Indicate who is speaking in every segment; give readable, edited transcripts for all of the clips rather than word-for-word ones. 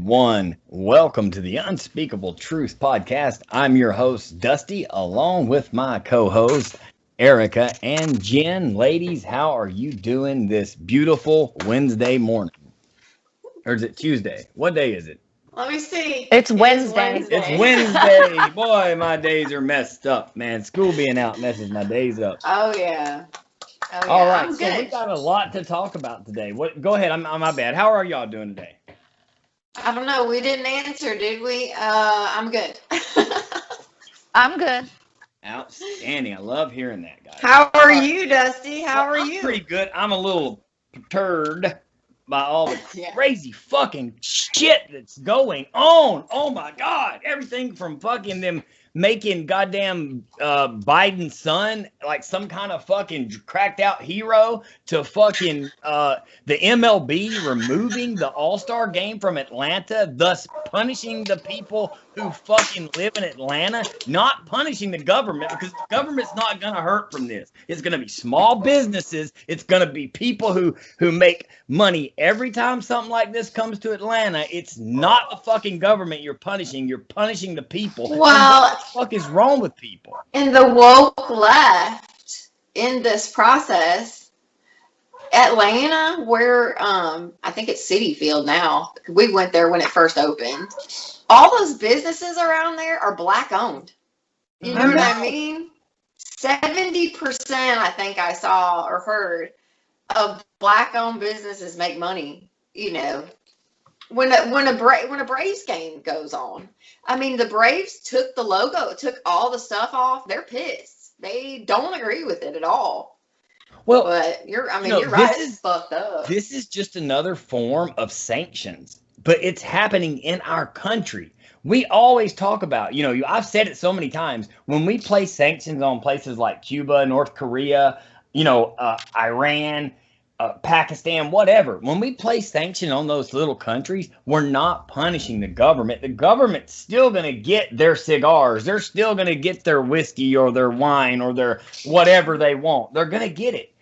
Speaker 1: everyone. Welcome to the Unspeakable Truth podcast. I'm your host, Dusty, along with my co-hosts, Erica and Jen. Ladies, how are you doing this beautiful Wednesday morning? Or is it Tuesday? What day is it?
Speaker 2: Let me see.
Speaker 3: It's Wednesday.
Speaker 1: It's Wednesday. Boy, my days are messed up, man. School being out messes my days up.
Speaker 2: Oh yeah.
Speaker 1: All right,
Speaker 2: I'm
Speaker 1: so we
Speaker 2: good.
Speaker 1: got a lot to talk about today. Go ahead. I'm my bad. How are y'all doing today?
Speaker 2: I don't know. We didn't answer, did we? I'm good.
Speaker 3: I'm good.
Speaker 1: Outstanding. I love hearing that, guys.
Speaker 2: How are you, Dusty? How are
Speaker 1: I'm
Speaker 2: you?
Speaker 1: pretty good. I'm a little perturbed by all the
Speaker 2: Yeah.
Speaker 1: crazy fucking shit that's going on. Oh my God. Everything from fucking them making goddamn Biden's son like some kind of fucking cracked out hero to fucking the MLB removing the All-Star game from Atlanta, thus punishing the people who fucking live in Atlanta, not punishing the government, because the government's not going to hurt from this. It's going to be small businesses. It's going to be people who make money every time something like this comes to Atlanta. It's not the fucking government you're punishing. You're punishing the people.
Speaker 2: Well,
Speaker 1: what the fuck is wrong with people?
Speaker 2: and the woke left in this process. Atlanta, where I think it's City Field now. We went there when it first opened. All those businesses around there are black owned. You know what I mean? 70%, I think I saw or heard, of black owned businesses make money. You know, when a Braves game goes on. I mean, the Braves took the logo, took all the stuff off. They're pissed. They don't agree with it at all.
Speaker 1: Well,
Speaker 2: but you're right. It's fucked up.
Speaker 1: This is just another form of sanctions, but it's happening in our country. We always talk about, I've said it so many times, when we place sanctions on places like Cuba, North Korea, Iran, Pakistan, whatever. When we place sanctions on those little countries, we're not punishing the government. The government's still going to get their cigars. They're still going to get their whiskey or their wine or their whatever they want. They're going to get it.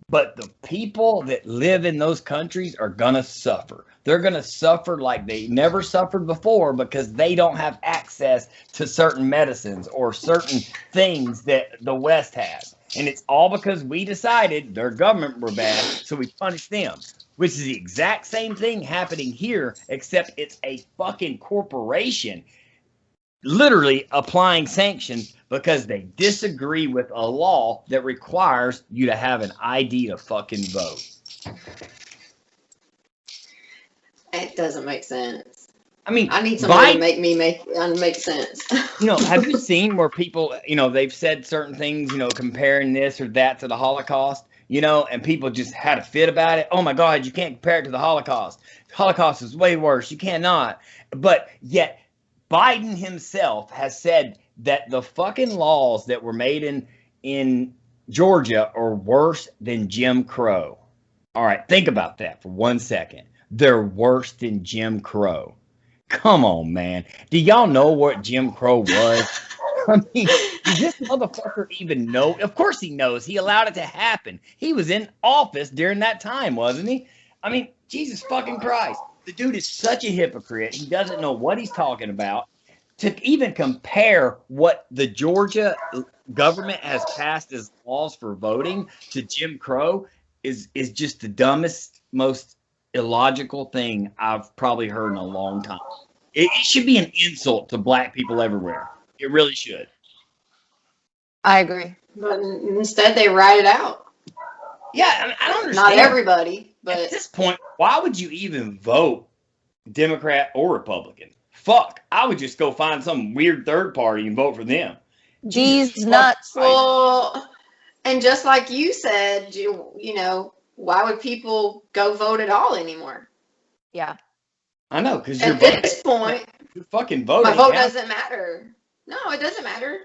Speaker 1: But the people that live in those countries are going to suffer. They're going to suffer like they never suffered before because they don't have access to certain medicines or certain things that the West has. And it's all because we decided their government were bad, so we punished them. Which is the exact same thing happening here, except it's a fucking corporation literally applying sanctions because they disagree with a law that requires you to have an ID to fucking vote.
Speaker 2: It doesn't make sense.
Speaker 1: I mean,
Speaker 2: I need somebody to make sense.
Speaker 1: Have you seen where people, they've said certain things, comparing this or that to the Holocaust, and people just had a fit about it. Oh my God, you can't compare it to the Holocaust. The Holocaust is way worse. You cannot. But yet Biden himself has said that the fucking laws that were made in Georgia are worse than Jim Crow. All right, think about that for 1 second. They're worse than Jim Crow. Come on, man. Do y'all know what Jim Crow was? I mean, does this motherfucker even know? Of course he knows. He allowed it to happen. He was in office during that time, wasn't he? I mean, Jesus fucking Christ. The dude is such a hypocrite. He doesn't know what he's talking about. To even compare what the Georgia government has passed as laws for voting to Jim Crow is just the dumbest, most illogical thing I've probably heard in a long time. It should be an insult to black people everywhere. It really should.
Speaker 3: I agree.
Speaker 2: But instead, they write it out.
Speaker 1: Yeah, I don't understand.
Speaker 2: Not everybody, but
Speaker 1: at this point, why would you even vote Democrat or Republican? Fuck, I would just go find some weird third party and vote for them.
Speaker 3: These nuts.
Speaker 2: Well, and just like you said, why would people go vote at all anymore?
Speaker 3: Yeah.
Speaker 1: I know, because
Speaker 2: at this point,
Speaker 1: you're fucking voting.
Speaker 2: My vote doesn't matter. No, it doesn't matter.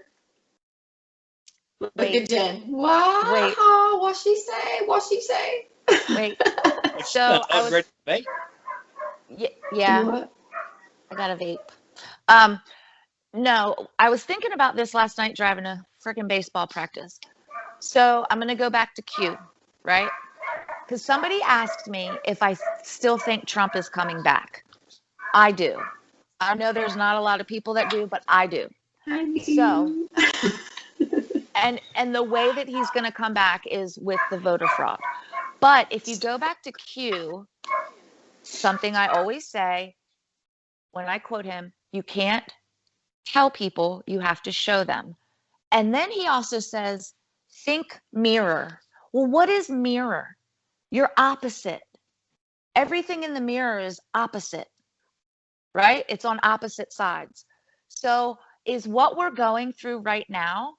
Speaker 2: Look at Jen. Wow.
Speaker 3: Wait.
Speaker 2: What she say?
Speaker 3: Wait. So I was
Speaker 1: ready to vape.
Speaker 3: Yeah.
Speaker 2: What?
Speaker 3: I got a vape. No, I was thinking about this last night driving to freaking baseball practice. So I'm going to go back to Q, right? Because somebody asked me if I still think Trump is coming back. I do. I know there's not a lot of people that do, but I do. So, and the way that he's going to come back is with the voter fraud. But if you go back to Q, something I always say when I quote him, you can't tell people, you have to show them. And then he also says, think mirror. Well, what is mirror? You're opposite. Everything in the mirror is opposite, right? It's on opposite sides. So is what we're going through right now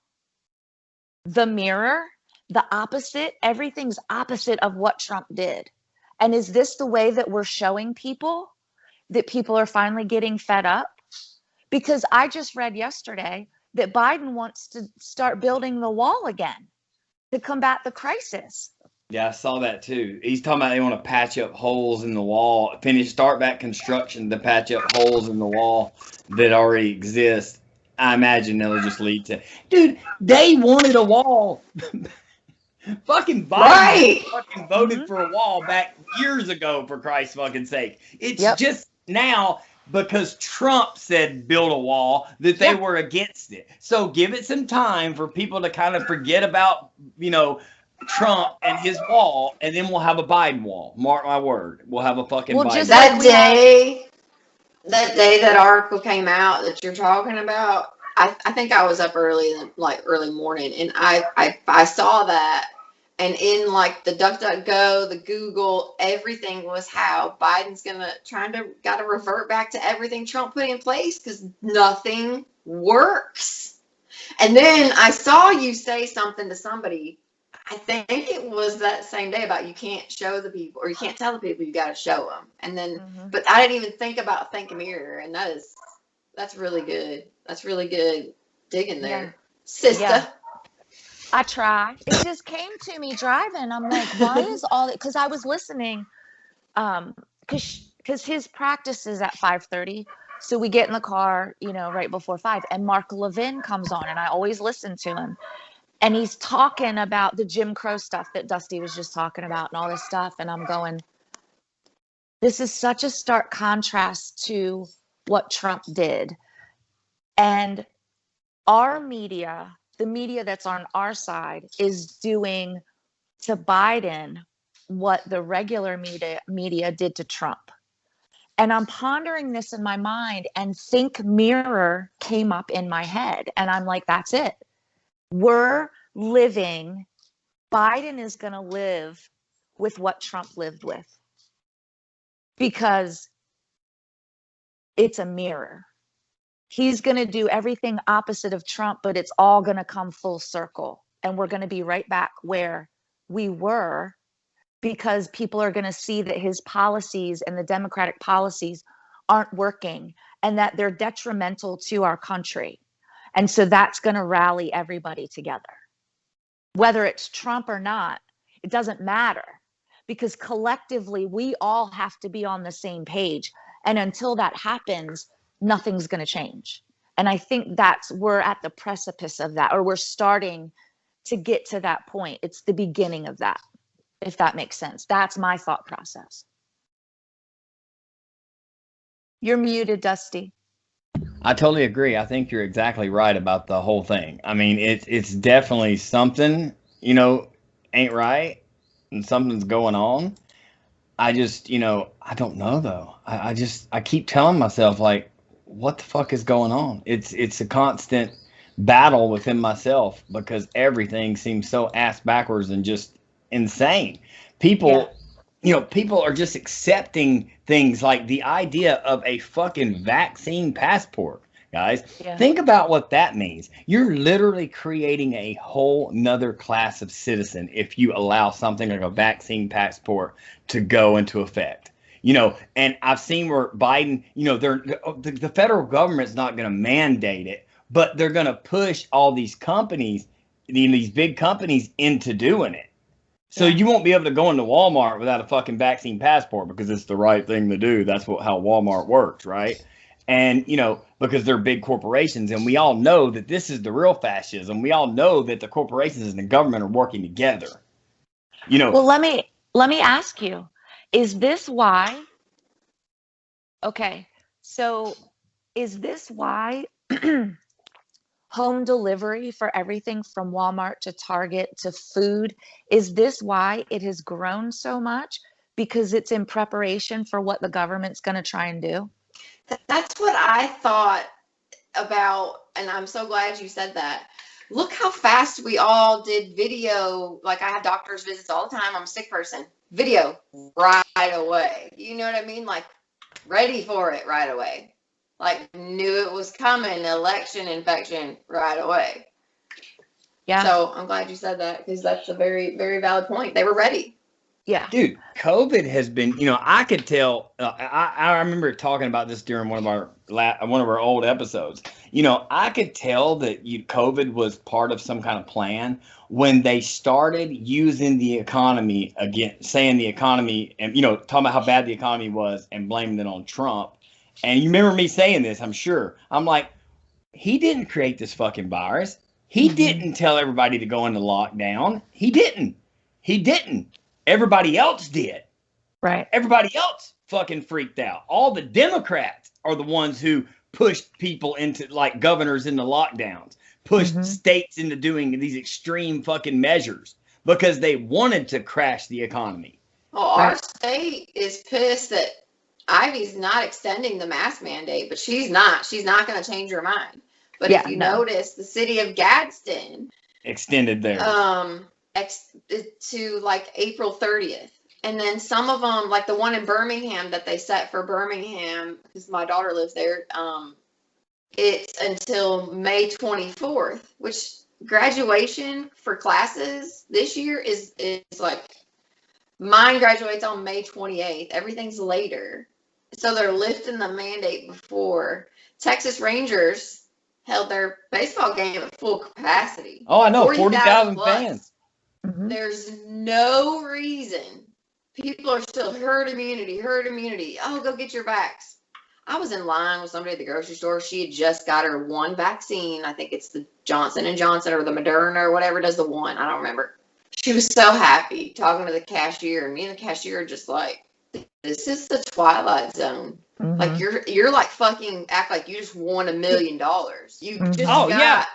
Speaker 3: the mirror, the opposite? Everything's opposite of what Trump did. And is this the way that we're showing people that people are finally getting fed up? Because I just read yesterday that Biden wants to start building the wall again to combat the crisis.
Speaker 1: Yeah, I saw that too. He's talking about they want to patch up holes in the wall, start back construction to patch up holes in the wall that already exist. I imagine that'll just lead to, dude, they wanted a wall. Fucking Biden fucking voted for a wall back years ago, for Christ's fucking sake. It's just now because Trump said build a wall that they were against it. So give it some time for people to kind of forget about, Trump and his wall, and then we'll have a Biden wall. Mark my word. We'll have a fucking Biden
Speaker 2: just that day that article came out that you're talking about, I think I was up early morning, and I saw that, and in like the DuckDuckGo, the Google, everything was how Biden's got to revert back to everything Trump put in place because nothing works. And then I saw you say something to somebody, I think it was that same day, about you can't show the people, or you can't tell the people, you got to show them. And then, but I didn't even think about think mirror, and that's really good. That's really good digging there, sister.
Speaker 3: Yeah. I try. It just came to me driving. I'm like, why is all that? Because I was listening, because his practice is at 5:30. So we get in the car, right before 5, and Mark Levin comes on, and I always listen to him. And he's talking about the Jim Crow stuff that Dusty was just talking about and all this stuff. And I'm going, this is such a stark contrast to what Trump did. And our media, the media that's on our side, is doing to Biden what the regular media did to Trump. And I'm pondering this in my mind, and think mirror came up in my head. And I'm like, that's it. Biden is going to live with what Trump lived with, because it's a mirror. He's going to do everything opposite of Trump, but it's all going to come full circle. And we're going to be right back where we were, because people are going to see that his policies and the Democratic policies aren't working, and that they're detrimental to our country. And so that's going to rally everybody together. Whether it's Trump or not, it doesn't matter, because collectively we all have to be on the same page. And until that happens, nothing's going to change. And I think we're at the precipice of that, or we're starting to get to that point. It's the beginning of that, if that makes sense. That's my thought process. You're muted, Dusty.
Speaker 1: I totally agree. I think you're exactly right about the whole thing. I mean, it's definitely something, ain't right, and something's going on. I just, I don't know though. I keep telling myself, like, what the fuck is going on? It's a constant battle within myself, because everything seems so ass backwards and just insane. People are just accepting things like the idea of a fucking vaccine passport, guys. Yeah. Think about what that means. You're literally creating a whole nother class of citizen if you allow something like a vaccine passport to go into effect. And I've seen where Biden, the federal government's not going to mandate it, but they're going to push all these companies, these big companies, into doing it. So you won't be able to go into Walmart without a fucking vaccine passport, because it's the right thing to do. That's how Walmart works, right? And, because they're big corporations, and we all know that this is the real fascism. We all know that the corporations and the government are working together.
Speaker 3: Well, let me ask you, is this why? Okay, So is this why home delivery for everything from Walmart to Target to food, is this why it has grown so much? Because it's in preparation for what the government's going to try and do?
Speaker 2: That's what I thought about, and I'm so glad you said that. Look how fast we all did video. Like, I have doctor's visits all the time. I'm a sick person. Video right away. You know what I mean? Like, ready for it right away. Like, knew it was coming. Election infection right away.
Speaker 3: Yeah.
Speaker 2: So I'm glad you said that, because that's a very, very valid point. They were ready.
Speaker 3: Yeah.
Speaker 1: Dude, COVID has been, I could tell, I remember talking about this during one of our old episodes. I could tell that COVID was part of some kind of plan when they started using the economy again, saying the economy and, talking about how bad the economy was and blaming it on Trump. And you remember me saying this, I'm sure. I'm like, he didn't create this fucking virus. He didn't tell everybody to go into lockdown. He didn't. Everybody else did.
Speaker 3: Right.
Speaker 1: Everybody else fucking freaked out. All the Democrats are the ones who pushed people into, like, governors into lockdowns, pushed states into doing these extreme fucking measures because they wanted to crash the economy.
Speaker 2: Well, our state is pissed that Ivy's not extending the mask mandate, but she's not. She's not going to change her mind. But if you notice, the city of Gadsden
Speaker 1: extended there.
Speaker 2: To like April 30th. And then some of them, like the one in Birmingham that they set for Birmingham, because my daughter lives there, it's until May 24th, which graduation for classes this year is like, mine graduates on May 28th. Everything's later. So they're lifting the mandate before. Texas Rangers held their baseball game at full capacity.
Speaker 1: Oh, I know, 40,000 fans.
Speaker 2: There's no reason. People are still herd immunity. Oh, go get your vax. I was in line with somebody at the grocery store. She had just got her one vaccine. I think it's the Johnson & Johnson or the Moderna or whatever does the one. I don't remember. She was so happy talking to the cashier. And me and the cashier are just like, this is the Twilight Zone. Like, you're like fucking act like you just won $1 million. You just got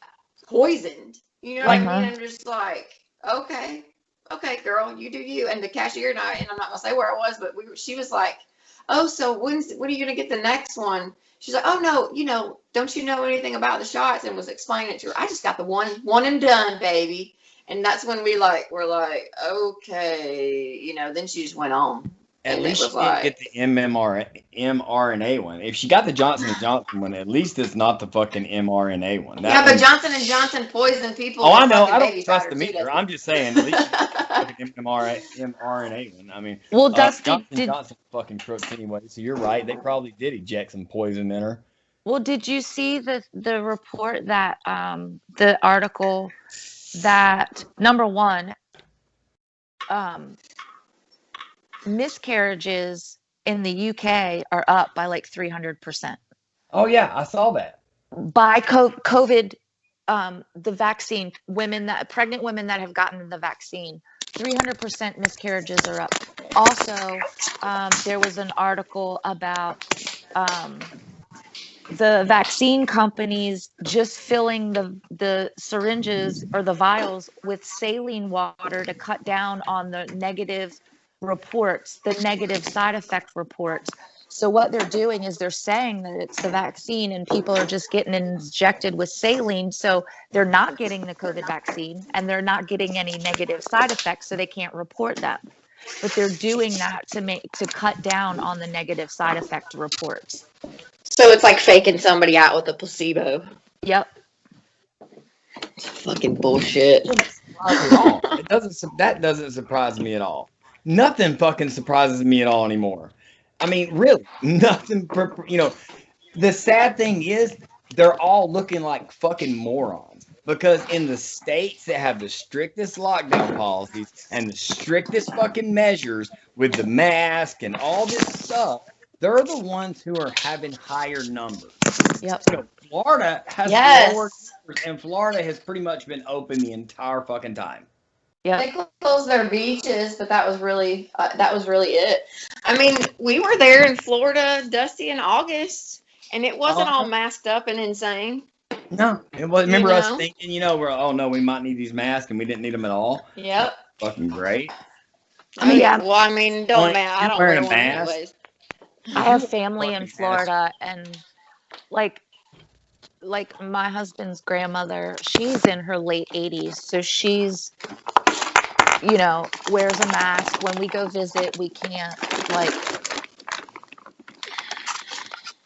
Speaker 2: poisoned. You know what I mean? I'm just like, okay, girl, you do you. And the cashier and I'm not gonna say where I was, but she was like, oh, so when are you gonna get the next one? She's like, oh no, don't you know anything about the shots? And was explaining it to her. I just got the one and done, baby. And that's when we're like, okay, then she just went on.
Speaker 1: At least she didn't get the mRNA one. If she got the Johnson & Johnson one, at least it's not the fucking mRNA one.
Speaker 2: But Johnson & Johnson poisoned people.
Speaker 1: Oh, I know. I don't trust them either. I'm just saying, at least she got the mRNA one. I mean,
Speaker 3: well, Dusty,
Speaker 1: Johnson fucking crooks anyway, so you're right. They probably did eject some poison in her.
Speaker 3: Well, did you see the report that, the article that, number one, miscarriages in the UK are up by like 300%.
Speaker 1: Oh yeah, I saw that.
Speaker 3: By COVID, the vaccine, pregnant women that have gotten the vaccine, 300% miscarriages are up. Also, there was an article about the vaccine companies just filling the syringes or the vials with saline water to cut down on the negative reports, the negative side effect reports. So what they're doing is they're saying that it's the vaccine and people are just getting injected with saline. So they're not getting the COVID vaccine and they're not getting any negative side effects. So they can't report them, but they're doing that to cut down on the negative side effect reports.
Speaker 2: So it's like faking somebody out with a placebo.
Speaker 3: Yep.
Speaker 2: It's fucking bullshit.
Speaker 1: That doesn't surprise me at all. Nothing fucking surprises me at all anymore. I mean, really, nothing. The sad thing is they're all looking like fucking morons because in the states that have the strictest lockdown policies and the strictest fucking measures with the mask and all this stuff, they're the ones who are having higher numbers.
Speaker 3: Yep.
Speaker 1: Florida has lower numbers, and Florida has pretty much been open the entire fucking time.
Speaker 3: Yeah.
Speaker 2: They closed their beaches, but that was really it. I mean, we were there in Florida, Dusty, in August, and it wasn't all masked up and insane.
Speaker 1: No, it was. Remember us thinking, we're no, we might need these masks, and we didn't need them at all.
Speaker 2: Yep.
Speaker 1: Fucking great.
Speaker 3: I mean, yeah.
Speaker 2: Well, I mean, don't matter. I don't wear one anyways.
Speaker 3: I have family in Florida, and like my husband's grandmother, she's in her late 80s, so she's, wears a mask. When we go visit, we can't,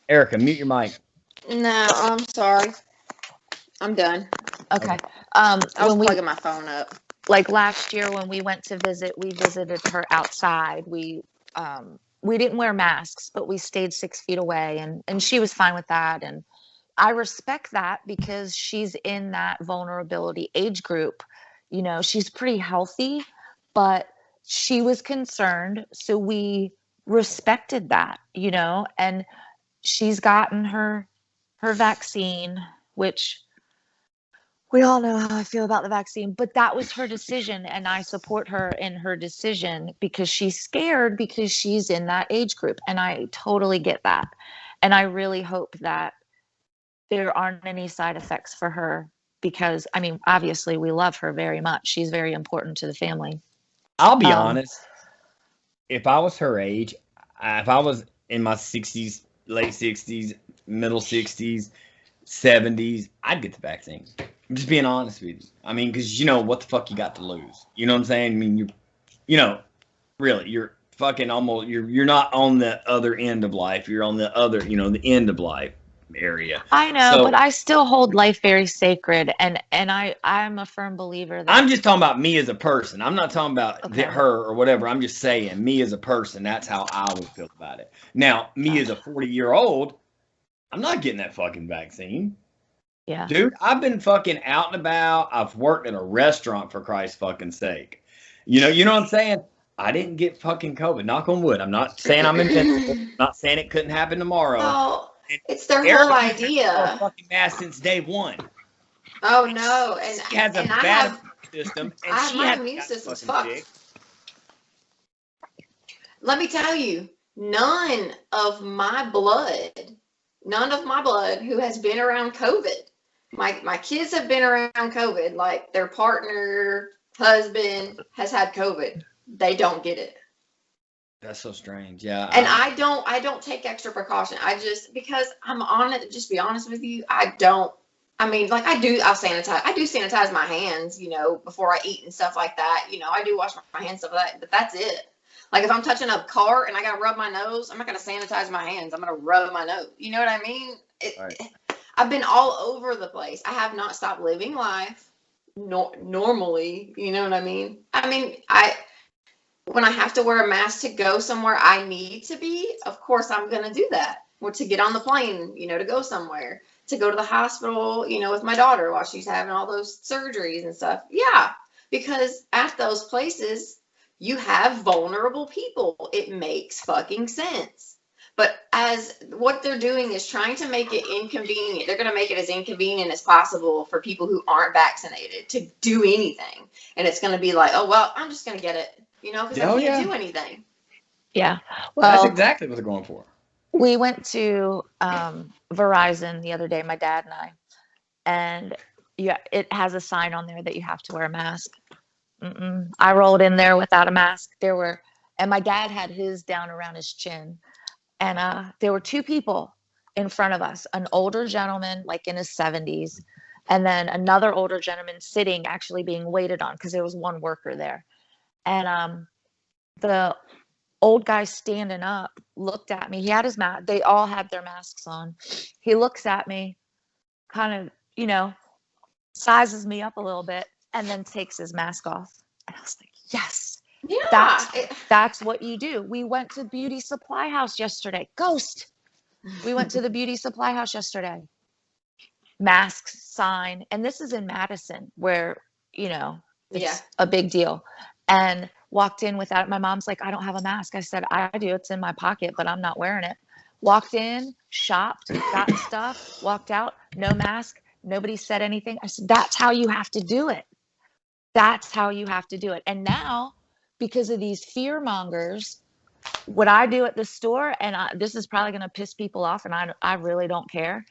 Speaker 1: Erica, mute your mic.
Speaker 2: No, I'm sorry. I'm done.
Speaker 3: Okay.
Speaker 2: I was plugging my phone up.
Speaker 3: Like last year when we went to visit, we visited her outside. We didn't wear masks, but we stayed 6 feet away, and she was fine with that. And I respect that because she's in that vulnerability age group. She's pretty healthy, but she was concerned. So we respected that, and she's gotten her vaccine, which we all know how I feel about the vaccine, but that was her decision. And I support her in her decision because she's scared because she's in that age group. And I totally get that. And I really hope that there aren't any side effects for her because, I mean, obviously we love her very much. She's very important to the family.
Speaker 1: I'll be honest. If I was her age, if I was in my 60s, late 60s, middle 60s, 70s, I'd get the vaccine. I'm just being honest with you. I mean, because what the fuck you got to lose? You know what I'm saying? I mean, really, you're fucking almost, you're not on the other end of life. You're on the other, the end of life area.
Speaker 3: I know, but I still hold life very sacred, and I'm a firm believer that
Speaker 1: I'm just talking about me as a person. I'm not talking about her or whatever. I'm just saying me as a person. That's how I would feel about it. Now, me as a 40-year-old, I'm not getting that fucking vaccine.
Speaker 3: Yeah.
Speaker 1: Dude, I've been fucking out and about. I've worked at a restaurant, for Christ's fucking sake. You know what I'm saying? I didn't get fucking COVID. Knock on wood. I'm not saying I'm invincible. I'm not saying it couldn't happen tomorrow.
Speaker 2: Oh, it's their whole idea.
Speaker 1: Fucking mask since day one.
Speaker 2: Oh no, and
Speaker 1: she has a bad system, and
Speaker 2: my immune system's fucked. Let me tell you, none of my blood who has been around COVID. My kids have been around COVID, like their partner, husband has had COVID. They don't get it.
Speaker 1: That's so strange. Yeah.
Speaker 2: And I don't take extra precaution. I just, because I'm on it, just be honest with you, I'll sanitize. I do sanitize my hands, before I eat and stuff like that. I do wash my hands, stuff like that, but that's it. Like if I'm touching a cart and I gotta rub my nose, I'm not gonna sanitize my hands. I'm gonna rub my nose. You know what I mean? I've been all over the place. I have not stopped living life normally. You know what I mean? When I have to wear a mask to go somewhere I need to be, of course I'm gonna do that. Or to get on the plane, to go somewhere, to go to the hospital, with my daughter while she's having all those surgeries and stuff. Yeah, because at those places you have vulnerable people. It makes fucking sense. But as what they're doing is trying to make it inconvenient. They're going to make it as inconvenient as possible for people who aren't vaccinated to do anything. And it's going to be like, oh, well, I'm just going to get it, because I can't do anything.
Speaker 3: Yeah. Well,
Speaker 1: that's exactly what they're going for.
Speaker 3: We went to Verizon the other day, my dad and I, and it has a sign on there that you have to wear a mask. I rolled in there without a mask. And my dad had his down around his chin. And there were two people in front of us, an older gentleman, like in his 70s, and then another older gentleman sitting, actually being waited on because there was one worker there. And the old guy standing up looked at me. He had his mask. They all had their masks on. He looks at me, kind of, sizes me up a little bit, and then takes his mask off. And I was like, yes, that's what you do. We went to Beauty Supply House yesterday. Ghost. We went to the Beauty Supply House yesterday. Masks, sign. And this is in Madison where, it's a big deal. And walked in without it. My mom's like, I don't have a mask. I said, I do. It's in my pocket, but I'm not wearing it. Walked in, shopped, got stuff, walked out, no mask. Nobody said anything. I said, that's how you have to do it. That's how you have to do it. And now, because of these fear mongers, what I do at the store, and this is probably going to piss people off, and I really don't care,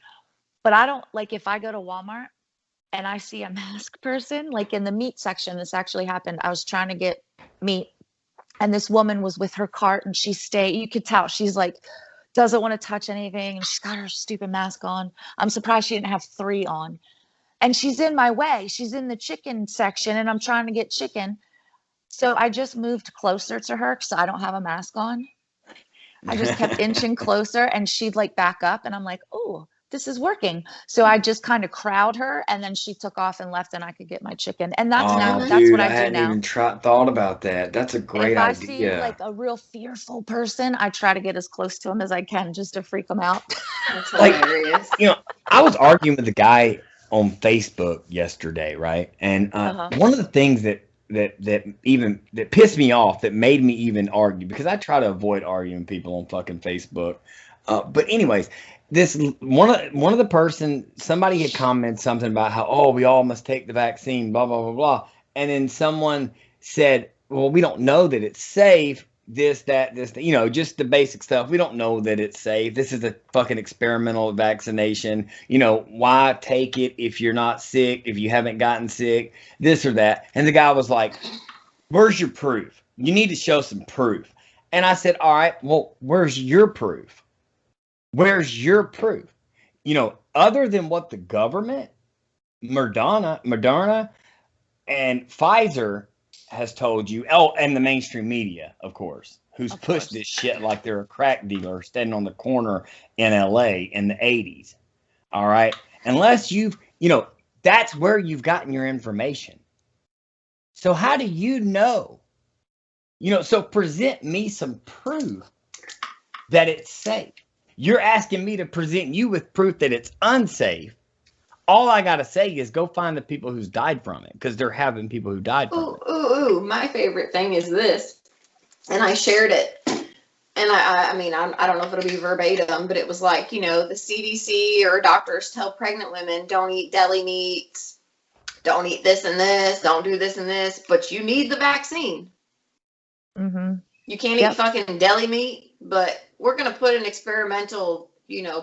Speaker 3: but I don't, like, if I go to Walmart and I see a mask person, like in the meat section, this actually happened. I was trying to get meat, and this woman was with her cart, and you could tell she's like, doesn't want to touch anything, and she's got her stupid mask on. I'm surprised she didn't have 3 on. And she's in my way. She's in the chicken section, and I'm trying to get chicken. So I just moved closer to her because I don't have a mask on. I just kept inching closer, and she'd like back up, and I'm like, oh, this is working. So I just kind of crowd her, and then she took off and left, and I could get my chicken. And that's that's what I do
Speaker 1: hadn't
Speaker 3: now.
Speaker 1: Even thought about that. That's a great idea. If I see
Speaker 3: like a real fearful person, I try to get as close to them as I can just to freak them out.
Speaker 2: That's hilarious.
Speaker 1: I was arguing with a guy on Facebook yesterday, right? And one of the things that pissed me off, that made me even argue, because I try to avoid arguing with people on fucking Facebook. But anyways, this one of the person, somebody had commented something about how, we all must take the vaccine, blah blah blah blah, and then someone said, well, we don't know that it's safe. This, just the basic stuff. We don't know that it's safe. This is a fucking experimental vaccination. Why take it if you're not sick, if you haven't gotten sick, this or that. And the guy was like, where's your proof? You need to show some proof. And I said, all right, well, where's your proof? Where's your proof? Other than what the government, Moderna, and Pfizer has told you, and the mainstream media, of course, who's pushed this shit like they're a crack dealer standing on the corner in LA in the 80s. All right. Unless that's where you've gotten your information. So how do you know? So present me some proof that it's safe. You're asking me to present you with proof that it's unsafe. All I got to say is go find the people who's died from it, because there have been people who died from it.
Speaker 2: Ooh, my favorite thing is this. And I shared it. And I don't know if it'll be verbatim, but it was like, the CDC or doctors tell pregnant women, don't eat deli meats, don't eat this and this, don't do this and this, but you need the vaccine.
Speaker 3: Mm-hmm.
Speaker 2: You can't eat fucking deli meat, but we're going to put an experimental,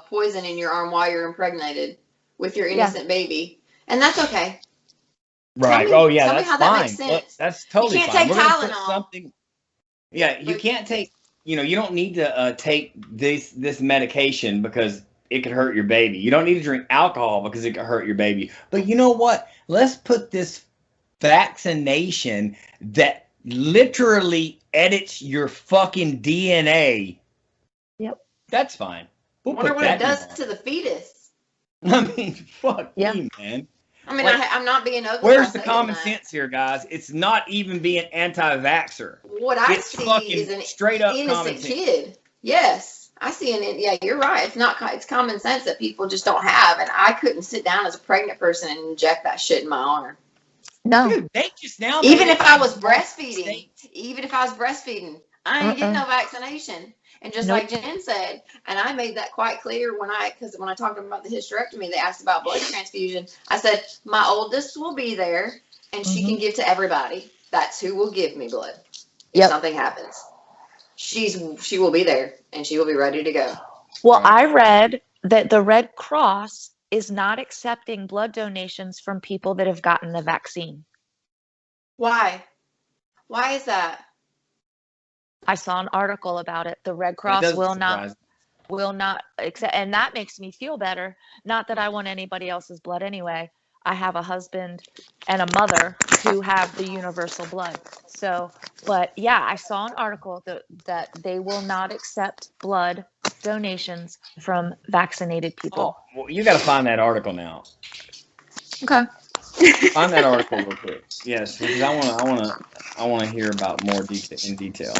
Speaker 2: poison in your arm while you're impregnated with your innocent baby. And that's okay.
Speaker 1: Right.
Speaker 2: Tell me
Speaker 1: that's
Speaker 2: how
Speaker 1: fine.
Speaker 2: That makes sense.
Speaker 1: That's totally
Speaker 2: fine.
Speaker 1: Take
Speaker 2: we're Tylenol.
Speaker 1: You can't take, you don't need to take this medication because it could hurt your baby. You don't need to drink alcohol because it could hurt your baby. But you know what? Let's put this vaccination that literally edits your fucking DNA.
Speaker 3: Yep.
Speaker 1: That's fine.
Speaker 2: I wonder what it does to the fetus.
Speaker 1: I mean, fuck me, man.
Speaker 2: I mean, I'm not being ugly.
Speaker 1: Where's the common sense here, guys? It's not even being anti-vaxxer.
Speaker 2: What I see is an straight up innocent kid. Yes, I see yeah, you're right. It's common sense that people just don't have, and I couldn't sit down as a pregnant person and inject that shit in my arm.
Speaker 3: No.
Speaker 1: Dude, they just now.
Speaker 2: Even if I was breastfeeding, I ain't getting no vaccination. And just like Jenn said, and I made that quite clear because when I talked about the hysterectomy, they asked about blood transfusion. I said, my oldest will be there and she can give to everybody. That's who will give me blood if something happens. She will be there and she will be ready to go.
Speaker 3: Well, I read that the Red Cross is not accepting blood donations from people that have gotten the vaccine.
Speaker 2: Why? Why is that?
Speaker 3: I saw an article about it. The Red Cross will not accept, and that makes me feel better. Not that I want anybody else's blood anyway. I have a husband and a mother who have the universal blood. So, but yeah, I saw an article that they will not accept blood donations from vaccinated people.
Speaker 1: Oh, well, you got to find that article now.
Speaker 3: Okay.
Speaker 1: Find that article real quick. Yes, because I want to hear about more in detail.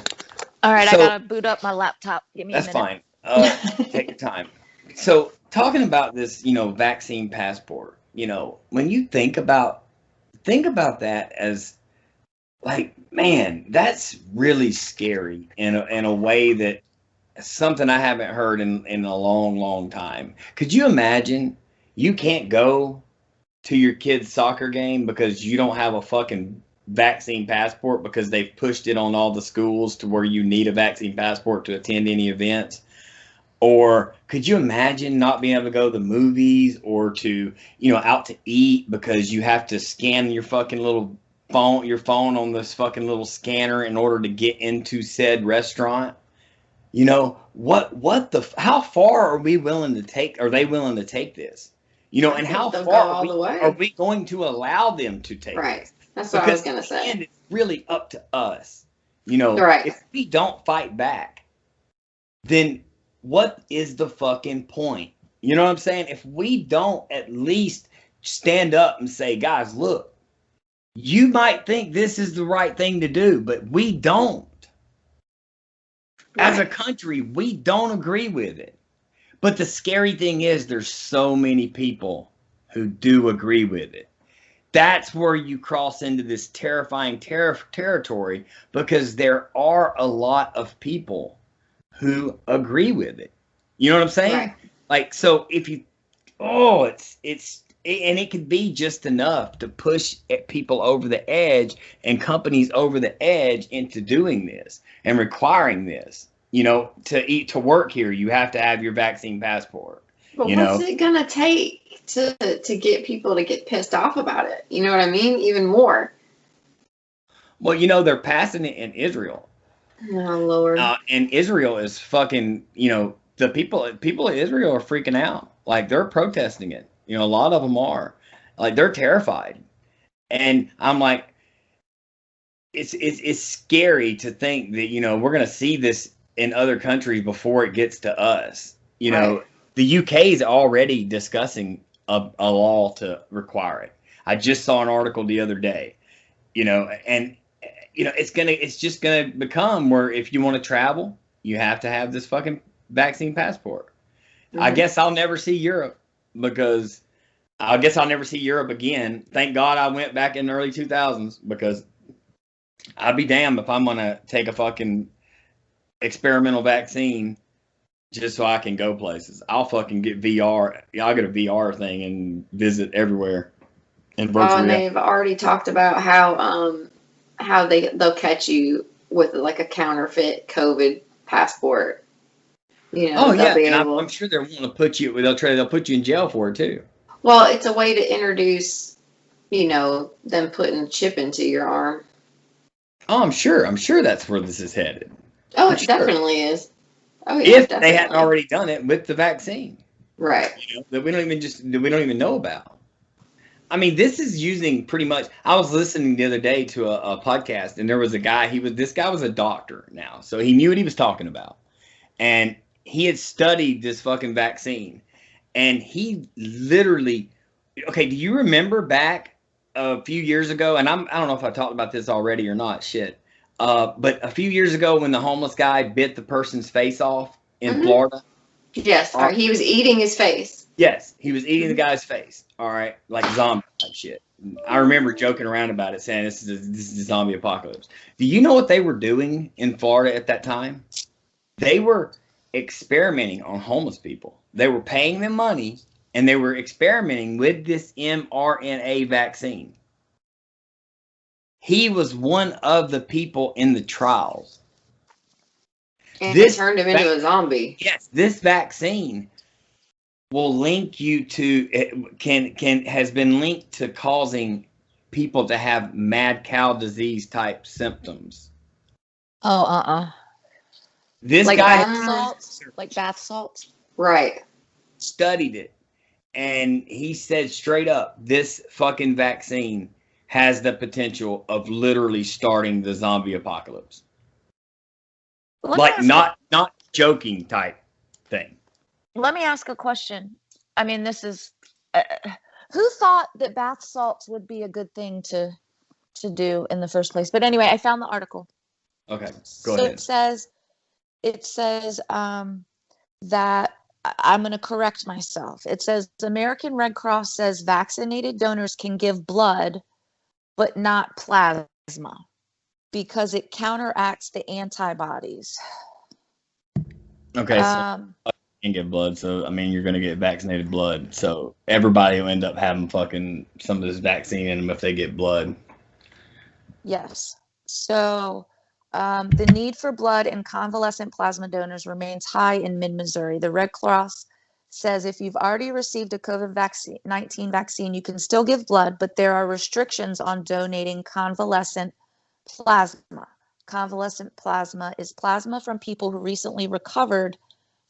Speaker 3: All right, so, I gotta boot up my laptop. Give me a minute.
Speaker 1: That's fine. Take your time. So, talking about this, vaccine passport. When you think about that as like, man, that's really scary in a way that something I haven't heard in a long, long time. Could you imagine you can't go to your kid's soccer game because you don't have a fucking vaccine passport because they've pushed it on all the schools to where you need a vaccine passport to attend any events. Or could you imagine not being able to go to the movies or to, out to eat because you have to scan your fucking little your phone on this fucking little scanner in order to get into said restaurant? How far are we willing to take? Are they willing to take this? And how far are we going to allow them to take
Speaker 2: right.
Speaker 1: this?
Speaker 2: That's what I was going to say.
Speaker 1: And it's really up to us.
Speaker 2: Right.
Speaker 1: If we don't fight back, then what is the fucking point? You know what I'm saying? If we don't at least stand up and say, guys, look, you might think this is the right thing to do, but we don't. As a country, we don't agree with it. But the scary thing is there's so many people who do agree with it. That's where you cross into this terrifying territory, because there are a lot of people who agree with it. You know what I'm saying?
Speaker 2: Right.
Speaker 1: Like, so if you, and it could be just enough to push people over the edge and companies over the edge into doing this and requiring this. To work here, you have to have your vaccine passport.
Speaker 2: But what's it gonna take to get people to get pissed off about it? You know what I mean? Even more.
Speaker 1: Well, they're passing it in Israel.
Speaker 2: Oh Lord.
Speaker 1: And Israel is fucking. The people of Israel are freaking out. Like, they're protesting it. A lot of them are. Like, they're terrified. And I'm like, it's scary to think that we're gonna see this in other countries before it gets to us. The UK is already discussing a law to require it. I just saw an article the other day, and it's just gonna become where if you want to travel, you have to have this fucking vaccine passport. Mm-hmm. I guess I'll never see Europe, because I guess I'll never see Europe again. Thank God I went back in the early 2000s, because I'd be damned if I'm gonna take a fucking experimental vaccine just so I can go places. I'll fucking get VR. I'll get a VR thing and visit everywhere.
Speaker 2: And they've already talked about how they'll catch you with like a counterfeit COVID passport.
Speaker 1: I'm sure they're wanting to put you. They'll put you in jail for it too.
Speaker 2: Well, it's a way to introduce, them putting a chip into your arm.
Speaker 1: Oh, I'm sure that's where this is headed.
Speaker 2: Oh, it definitely is. Oh, yeah,
Speaker 1: if they hadn't already done it with the vaccine,
Speaker 2: right?
Speaker 1: That we don't even know about. I mean, this is using pretty much. I was listening the other day to a podcast, and there was a guy. This guy was a doctor now, so he knew what he was talking about, and he had studied this fucking vaccine, and he literally. Okay, do you remember back a few years ago? And I don't know if I talked about this already or not. Shit. But a few years ago, when the homeless guy bit the person's face off in Florida.
Speaker 2: Yes, he was eating his face.
Speaker 1: Yes, he was eating the guy's face. All right, like zombie type shit. I remember joking around about it, saying this is a zombie apocalypse. Do you know what they were doing in Florida at that time? They were experimenting on homeless people. They were paying them money, and they were experimenting with this mRNA vaccine. He was one of the people in the trials.
Speaker 2: And this turned him into a zombie.
Speaker 1: Yes, this vaccine will link you to has been linked to causing people to have mad cow disease type symptoms.
Speaker 3: Oh,
Speaker 1: This
Speaker 3: like
Speaker 1: guy
Speaker 3: bath salts,
Speaker 2: right?
Speaker 1: Studied it, and he said straight up, this fucking vaccine has the potential of literally starting the zombie apocalypse. Like, not joking type thing.
Speaker 3: Let me ask a question. I mean, this is who thought that bath salts would be a good thing to do in the first place? But anyway, I found the article.
Speaker 1: Okay, go ahead.
Speaker 3: It says that I'm going to correct myself. It says the American Red Cross says vaccinated donors can give blood, but not plasma, because it counteracts the antibodies.
Speaker 1: Okay, so you can get blood, so I mean you're gonna get vaccinated blood. So everybody will end up having fucking some of this vaccine in them if they get blood.
Speaker 3: Yes. So the need for blood and convalescent plasma donors remains high in mid-Missouri. The Red Cross says if you've already received a COVID-19 vaccine, you can still give blood, but there are restrictions on donating convalescent plasma. Convalescent plasma is plasma from people who recently recovered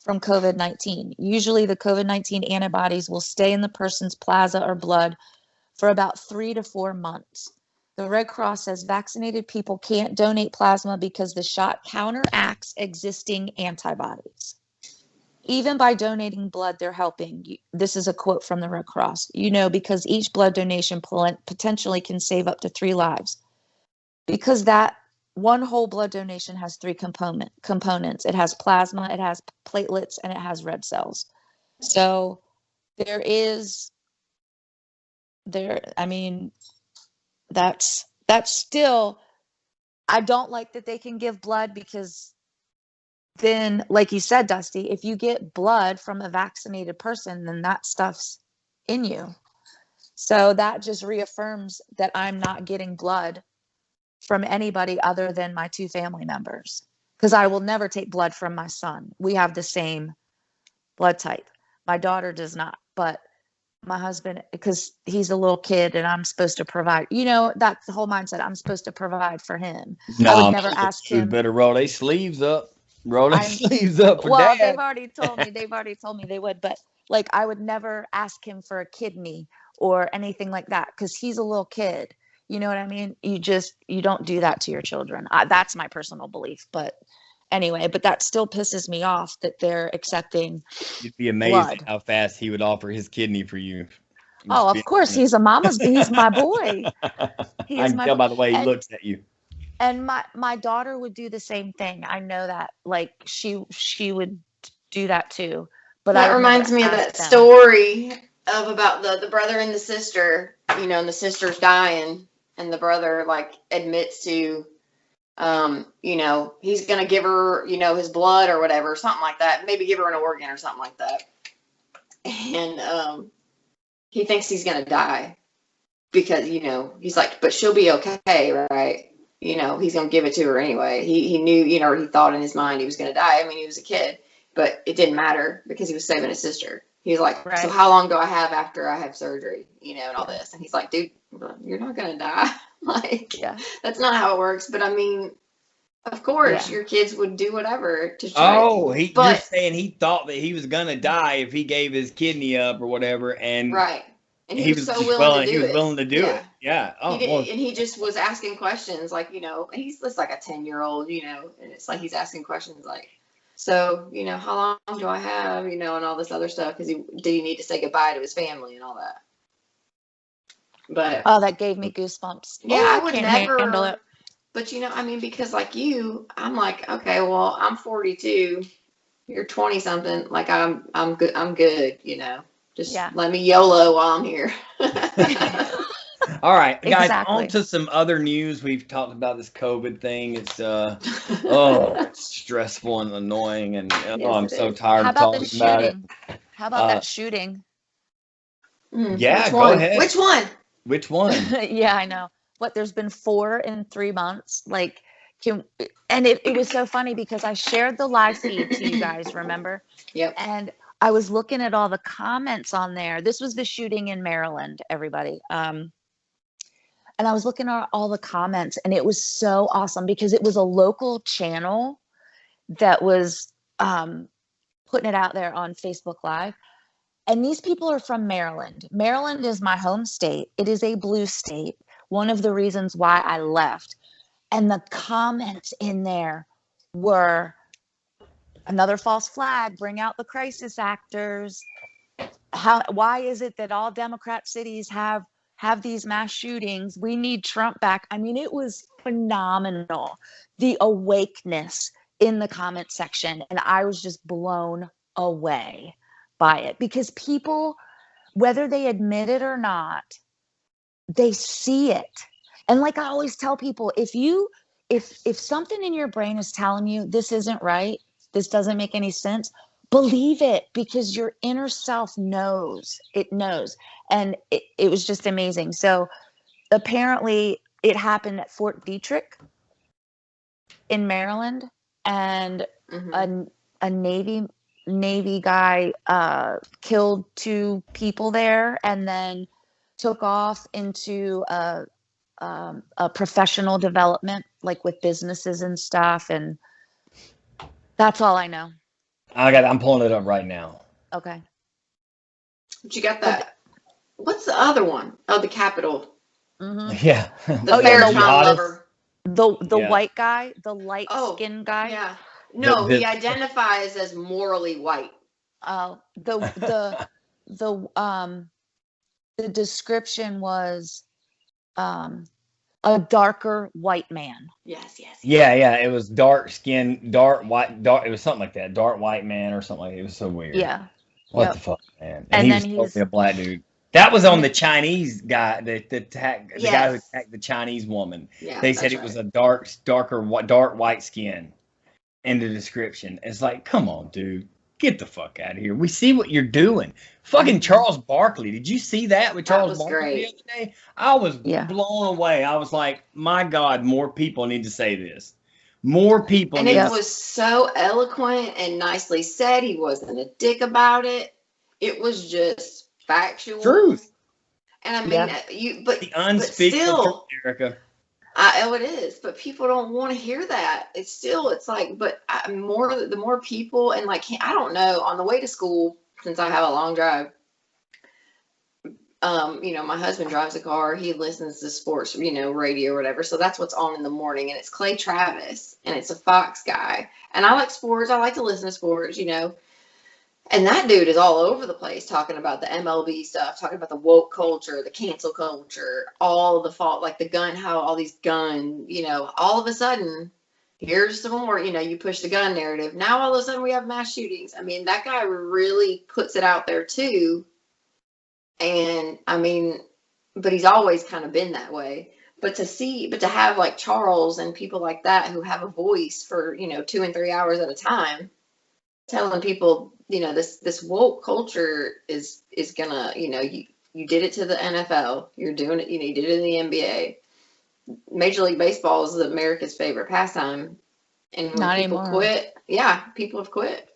Speaker 3: from COVID-19. Usually the COVID-19 antibodies will stay in the person's plasma or blood for about 3 to 4 months. The Red Cross says vaccinated people can't donate plasma because the shot counteracts existing antibodies. Even by donating blood, they're helping. This is a quote from the Red Cross. Because each blood donation potentially can save up to 3 lives. Because that one whole blood donation has 3 components. It has plasma, it has platelets, and it has red cells. So that's still, I don't like that they can give blood, because then, like you said, Dusty, if you get blood from a vaccinated person, then that stuff's in you. So that just reaffirms that I'm not getting blood from anybody other than my 2 family members, because I will never take blood from my son. We have the same blood type. My daughter does not, but my husband, because he's a little kid and I'm supposed to provide, that's the whole mindset. I'm supposed to provide for him. I would never ask him.
Speaker 1: Better roll their sleeves up. Roll their sleeves up for
Speaker 3: Well,
Speaker 1: dad.
Speaker 3: they've already told me they would, but like I would never ask him for a kidney or anything like that, because he's a little kid. You know what I mean? You don't do that to your children. That's my personal belief. But anyway, that still pisses me off that they're accepting.
Speaker 1: You'd be amazed how fast he would offer his kidney for you.
Speaker 3: Oh, of course. He's he's my boy.
Speaker 1: I can tell by the way he looks at you.
Speaker 3: And my daughter would do the same thing. I know that. Like she would do that too. But
Speaker 2: that reminds me of that story of about the brother and the sister, and the sister's dying, and the brother like admits to, he's gonna give her, his blood or whatever, something like that. Maybe give her an organ or something like that. And he thinks he's gonna die because he's like, but she'll be okay, right? He's gonna give it to her anyway. He knew, or he thought in his mind he was gonna die. I mean, he was a kid, but it didn't matter because he was saving his sister. He's like, right. So how long do I have after I have surgery? And all this. And he's like, dude, you're not gonna die. Like, yeah, that's not how it works. But I mean, of course, your kids would do whatever to try.
Speaker 1: Oh, you're saying he thought that he was gonna die if he gave his kidney up or whatever, and
Speaker 2: right. And he was so willing to do it.
Speaker 1: He was willing to do it. Yeah. Oh,
Speaker 2: and he just was asking questions like, he's just like a 10-year-old, and it's like he's asking questions like, so, how long do I have, and all this other stuff, because did he need to say goodbye to his family and all that? But
Speaker 3: that gave me goosebumps.
Speaker 2: Yeah, I would never handle it. But because like I'm like, okay, well, I'm 42, you're 20 something, like I'm good, Just let me YOLO while I'm here.
Speaker 1: All right, guys, on to some other news. We've talked about this COVID thing. It's it's stressful and annoying, and I'm so tired of talking about it.
Speaker 3: How about that shooting?
Speaker 1: Yeah, go ahead.
Speaker 2: Which one?
Speaker 1: Which one?
Speaker 3: Yeah, I know. There's been 4 in 3 months. Like, and it was so funny because I shared the live feed to you guys, remember?
Speaker 2: Yep.
Speaker 3: And I was looking at all the comments on there. This was the shooting in Maryland, everybody. And I was looking at all the comments, and it was so awesome because it was a local channel that was putting it out there on Facebook Live. And these people are from Maryland. Maryland is my home state. It is a blue state. One of the reasons why I left. And the comments in there were, another false flag, bring out the crisis actors. Why is it that all Democrat cities have these mass shootings? We need Trump back. I mean, it was phenomenal, the awakeness in the comment section. And I was just blown away by it because people, whether they admit it or not, they see it. And like I always tell people, if something in your brain is telling you this isn't right, this doesn't make any sense, believe it, because your inner self knows. It knows. And it was just amazing. So apparently it happened at Fort Detrick in Maryland, and a Navy guy killed 2 people there, and then took off into a professional development, like with businesses and stuff. And that's all I know.
Speaker 1: I'm pulling it up right now.
Speaker 3: Okay.
Speaker 2: But you got that. What's the other one? Oh, the Capitol.
Speaker 3: Mm-hmm.
Speaker 1: Yeah.
Speaker 2: The Farrakhan lover.
Speaker 3: The white guy, the light skinned guy.
Speaker 2: Yeah. No, he identifies as morally white.
Speaker 3: Oh, the description was a darker white man.
Speaker 2: Yes.
Speaker 1: Yeah. It was dark skin, dark white, dark. It was something like that. Dark white man or something like that. It was so weird.
Speaker 3: Yeah.
Speaker 1: What the fuck, man?
Speaker 3: And
Speaker 1: he
Speaker 3: then
Speaker 1: was totally a black dude. That was on the Chinese guy, the guy who attacked the Chinese woman.
Speaker 2: Yeah,
Speaker 1: they said it was a dark white skin in the description. It's like, come on, dude. Get the fuck out of here. We see what you're doing. Fucking Charles Barkley. Did you see that with Charles Barkley the other day? I was blown away. I was like, my God, more people need to say this. More people.
Speaker 2: And it was so eloquent and nicely said. He wasn't a dick about it. It was just factual
Speaker 1: truth.
Speaker 2: And I mean, but
Speaker 1: the unspeakable truth, Erica.
Speaker 2: It is, but people don't want to hear that. It's like, but the more people, and like, I don't know, on the way to school, since I have a long drive, my husband drives a car, he listens to sports, radio or whatever. So that's what's on in the morning, and it's Clay Travis, and it's a Fox guy. And I like sports. I like to listen to sports, And that dude is all over the place talking about the MLB stuff, talking about the woke culture, the cancel culture, all the fault, like the gun, how all these gun, all of a sudden, here's some more, you push the gun narrative. Now all of a sudden we have mass shootings. I mean, that guy really puts it out there too. And I mean, but he's always kind of been that way. But to have like Charles and people like that who have a voice for, 2 and 3 hours at a time, telling people, this woke culture is gonna, you did it to the NFL, you're doing it, you did it in the NBA. Major League Baseball is America's favorite pastime, and when
Speaker 3: not
Speaker 2: people
Speaker 3: anymore.
Speaker 2: quit, people have quit.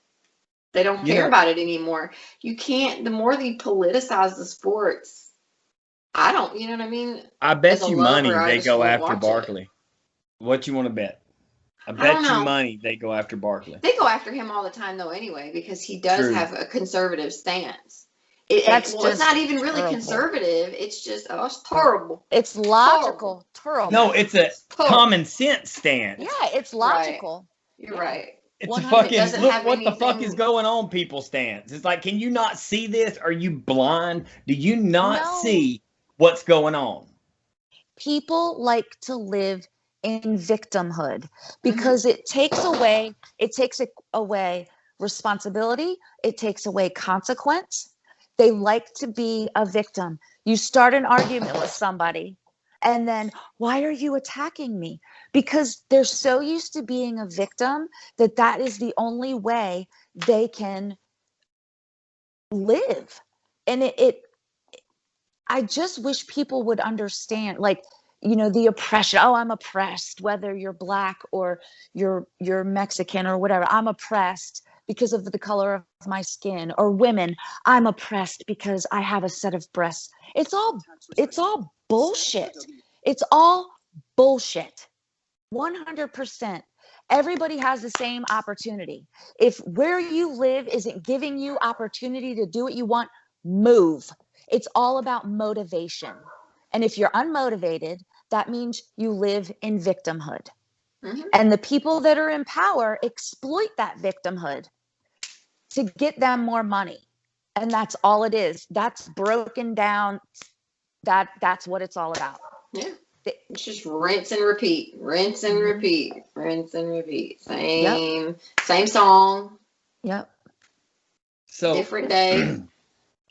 Speaker 2: They don't care about it anymore. You can't. The more they politicize the sports, I don't. You know what I mean?
Speaker 1: I bet you money they go after Barkley. What you want to bet? I bet you money they go after Barkley.
Speaker 2: They go after him all the time, though, anyway, because he does have a conservative stance. It's not even really conservative. It's just, it's terrible.
Speaker 3: It's logical. Terrible.
Speaker 1: No, it's a common sense stance.
Speaker 3: Yeah, it's logical.
Speaker 2: Right. You're right.
Speaker 1: It's a fucking, look what the fuck is going on, people stance. It's like, can you not see this? Are you blind? Do you not see what's going on?
Speaker 3: People like to live in victimhood because it takes away responsibility. It takes away consequence. They like to be a victim. You start an argument with somebody and then, why are you attacking me? Because they're so used to being a victim that is the only way they can live. And I just wish people would understand, like, the oppression. Oh, I'm oppressed, whether you're Black or you're Mexican or whatever. I'm oppressed because of the color of my skin. Or women, I'm oppressed because I have a set of breasts. It's all bullshit. It's all bullshit. 100%. Everybody has the same opportunity. If where you live isn't giving you opportunity to do what you want, move. It's all about motivation. And if you're unmotivated, that means you live in victimhood. Mm-hmm. And the people that are in power exploit that victimhood to get them more money. And that's all it is. That's broken down. That's what it's all about.
Speaker 2: Yeah. It's just rinse and repeat, rinse and repeat, rinse and repeat. Same song.
Speaker 3: Yep.
Speaker 2: So different day.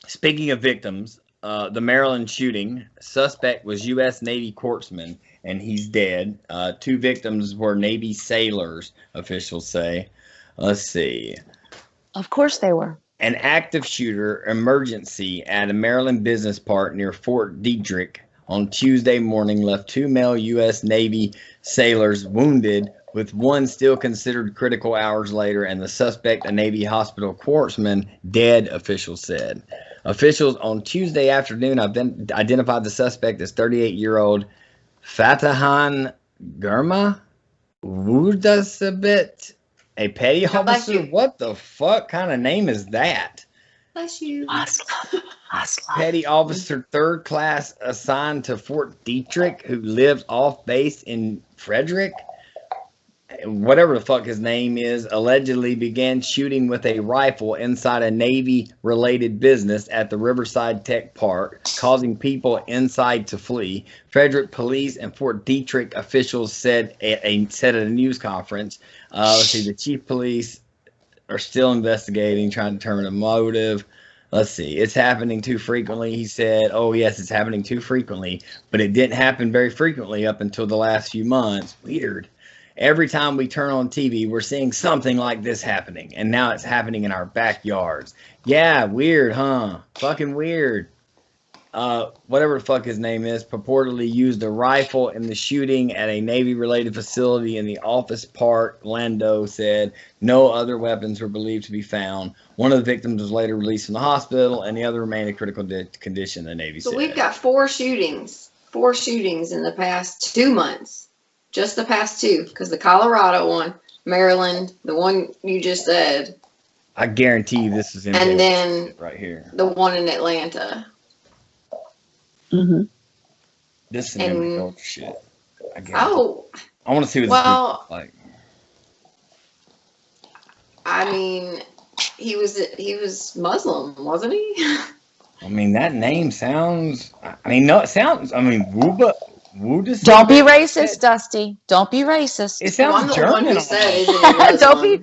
Speaker 1: Speaking of victims, the Maryland shooting suspect was U.S. Navy corpsman, and he's dead. 2 victims were Navy sailors, officials say. Let's see.
Speaker 3: Of course they were.
Speaker 1: An active shooter emergency at a Maryland business park near Fort Detrick on Tuesday morning left 2 male U.S. Navy sailors wounded, with one still considered critical hours later, and the suspect, a Navy hospital corpsman, dead, officials said. Officials on Tuesday afternoon identified the suspect as 38-year-old Fatahan Gurma Wudasabit, a petty officer. What the fuck kind of name is that?
Speaker 2: Bless you.
Speaker 1: Petty officer, third class, assigned to Fort Detrick, who lives off base in Frederick, whatever the fuck his name is, allegedly began shooting with a rifle inside a Navy-related business at the Riverside Tech Park, causing people inside to flee. Frederick police and Fort Detrick officials said at a news conference. The chief police are still investigating, trying to determine the motive. Let's see. It's happening too frequently, he said. Oh, yes, it's happening too frequently, but it didn't happen very frequently up until the last few months. Weird. Every time we turn on TV, we're seeing something like this happening, and now it's happening in our backyards. Yeah, weird, huh? Fucking weird. Whatever the fuck his name is, purportedly used a rifle in the shooting at a Navy-related facility in the Office Park. Lando said no other weapons were believed to be found. One of the victims was later released from the hospital, and the other remained in critical condition, the Navy said.
Speaker 2: So we've got 4 shootings in the past 2 months. Just the past 2, because the Colorado one, Maryland, the one you just said.
Speaker 1: I guarantee you this is in
Speaker 2: and then
Speaker 1: right here.
Speaker 2: The one in Atlanta.
Speaker 3: Mm-hmm.
Speaker 1: This is in shit.
Speaker 2: I
Speaker 1: want to see what this looks like.
Speaker 2: I mean, he was Muslim, wasn't he?
Speaker 1: I mean, that name sounds. Wuba.
Speaker 3: Don't be racist, Dusty. Don't be racist.
Speaker 1: It sounds German.
Speaker 2: Don't be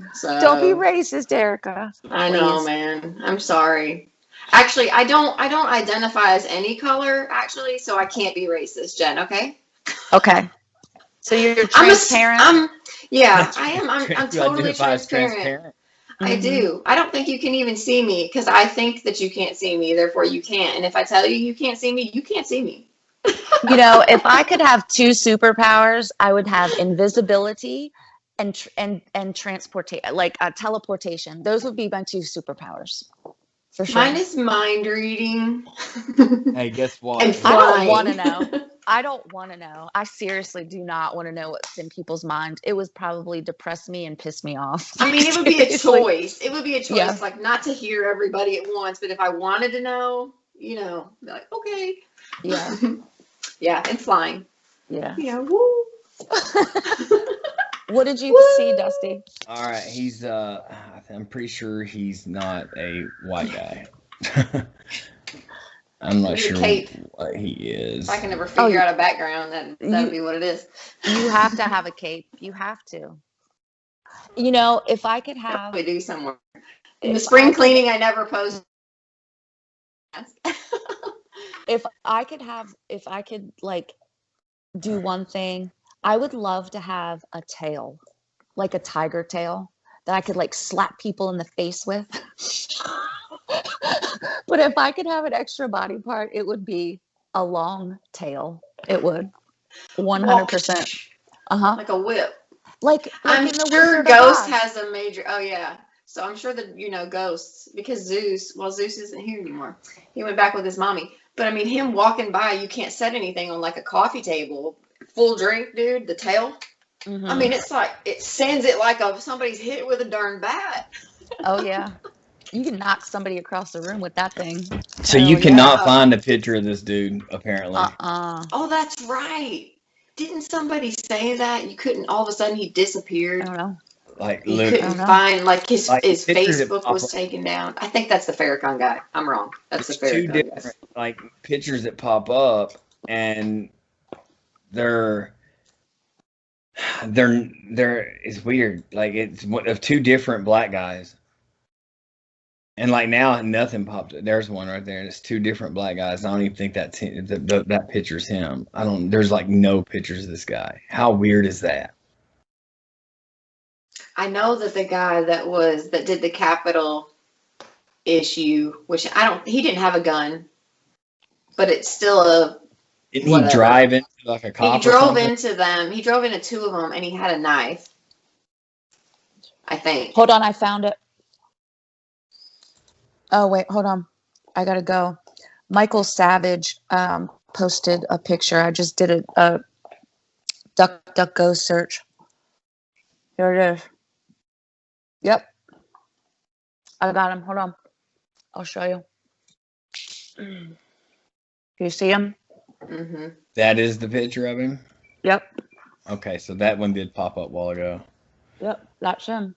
Speaker 3: racist, Erica.
Speaker 2: I know, man. I'm sorry. Actually, I don't identify as any color, actually, so I can't be racist, Jen. Okay.
Speaker 3: Okay. So you're transparent.
Speaker 2: Yeah, I am. I'm totally transparent. I do. I don't think you can even see me because I think that you can't see me. Therefore, you can't. And if I tell you you can't see me, you can't see me.
Speaker 3: You know, if I could have 2 superpowers, I would have invisibility and transportation, like teleportation. Those would be my 2 superpowers, for sure.
Speaker 2: Mine is mind reading.
Speaker 1: Hey, guess what?
Speaker 2: And
Speaker 3: I don't want to know. I don't want to know. I seriously do not want to know what's in people's mind. It would probably depress me and piss me off.
Speaker 2: I mean, it would be a choice. It would be a choice, like not to hear everybody at once, but if I wanted to know, be like, okay.
Speaker 3: Yeah.
Speaker 2: Yeah, and flying.
Speaker 3: Yeah.
Speaker 2: Yeah. Woo.
Speaker 3: What did you see, Dusty?
Speaker 1: All right, he's I'm pretty sure he's not a white guy. I'm not sure what he is.
Speaker 2: If I can never figure out a background, that'd be what it is.
Speaker 3: You have to have a cape. You have to. You know, if I could have,
Speaker 2: we do somewhere in the spring cleaning. I never posed.
Speaker 3: If I could like do one thing, I would love to have a tail, like a tiger tail that I could like slap people in the face with. But if I could have an extra body part, it would be a long tail. It would 100%.
Speaker 2: Like a whip.
Speaker 3: Like
Speaker 2: I'm sure Ghost has a major. Oh yeah. So I'm sure that Ghosts, because Zeus isn't here anymore. He went back with his mommy. But I mean, him walking by, you can't set anything on like a coffee table. Full drink, dude. The tail. Mm-hmm. I mean, it's like it sends it like somebody's hit it with a darn bat.
Speaker 3: Oh yeah, you can knock somebody across the room with that thing.
Speaker 1: So you cannot find a picture of this dude, apparently.
Speaker 2: Oh, that's right. Didn't somebody say that you couldn't? All of a sudden, he disappeared.
Speaker 3: I don't know.
Speaker 1: Like
Speaker 2: you couldn't find his Facebook was taken down. I think that's the Farrakhan guy. I'm wrong. That's the Farrakhan
Speaker 1: 2 different like pictures that pop up, and they're it's weird. Like it's of 2 different black guys, and like now nothing popped up. There's one right there, and it's 2 different black guys. I don't even think that's that picture's him. There's like no pictures of this guy. How weird is that?
Speaker 2: I know that the guy that did the Capitol issue, which he didn't have a gun, but it's still
Speaker 1: Didn't he
Speaker 2: whatever.
Speaker 1: drive into like a cop?
Speaker 2: He drove
Speaker 1: or something?
Speaker 2: into them. He drove into two of them, and he had a knife. I think.
Speaker 3: Hold on, I found it. Oh wait, hold on. I gotta go. Michael Savage posted a picture. I just did a DuckDuckGo search. Here it is. Yep. I got him. Hold on. I'll show you. Do you see him?
Speaker 2: Mm-hmm.
Speaker 1: That is the picture of him?
Speaker 3: Yep.
Speaker 1: Okay, so that one did pop up a while ago.
Speaker 3: Yep, that's him.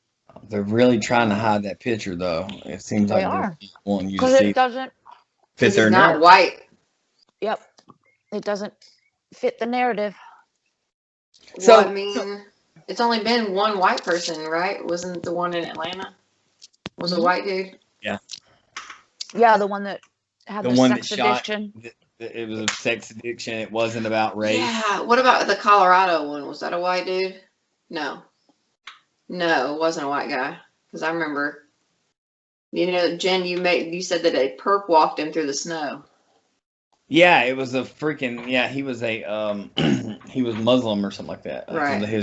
Speaker 1: They're really trying to hide that picture, though. It seems
Speaker 3: They
Speaker 1: like
Speaker 3: are.
Speaker 1: they're wanting you to
Speaker 3: Because
Speaker 1: see
Speaker 3: it doesn't,
Speaker 1: fit
Speaker 2: He's
Speaker 1: their
Speaker 2: not
Speaker 1: narrative.
Speaker 2: white.
Speaker 3: yep, it doesn't fit the narrative.
Speaker 1: So-
Speaker 2: Well, I mean, it's only been one white person, right? Wasn't the one in Atlanta? Was a
Speaker 3: Mhm.
Speaker 2: white dude?
Speaker 3: Yeah, the one that had
Speaker 1: The
Speaker 3: the
Speaker 1: one
Speaker 3: sex
Speaker 1: that shot-
Speaker 3: addiction.
Speaker 1: It was a sex addiction. It wasn't about race.
Speaker 2: Yeah. What about the Colorado one? Was that a white dude? No. No, it wasn't a white guy. Because I remember, Jen, you said that a perp walked him through the snow.
Speaker 1: Yeah, it was a freaking he was a he was Muslim or something like that.
Speaker 2: Right.
Speaker 1: He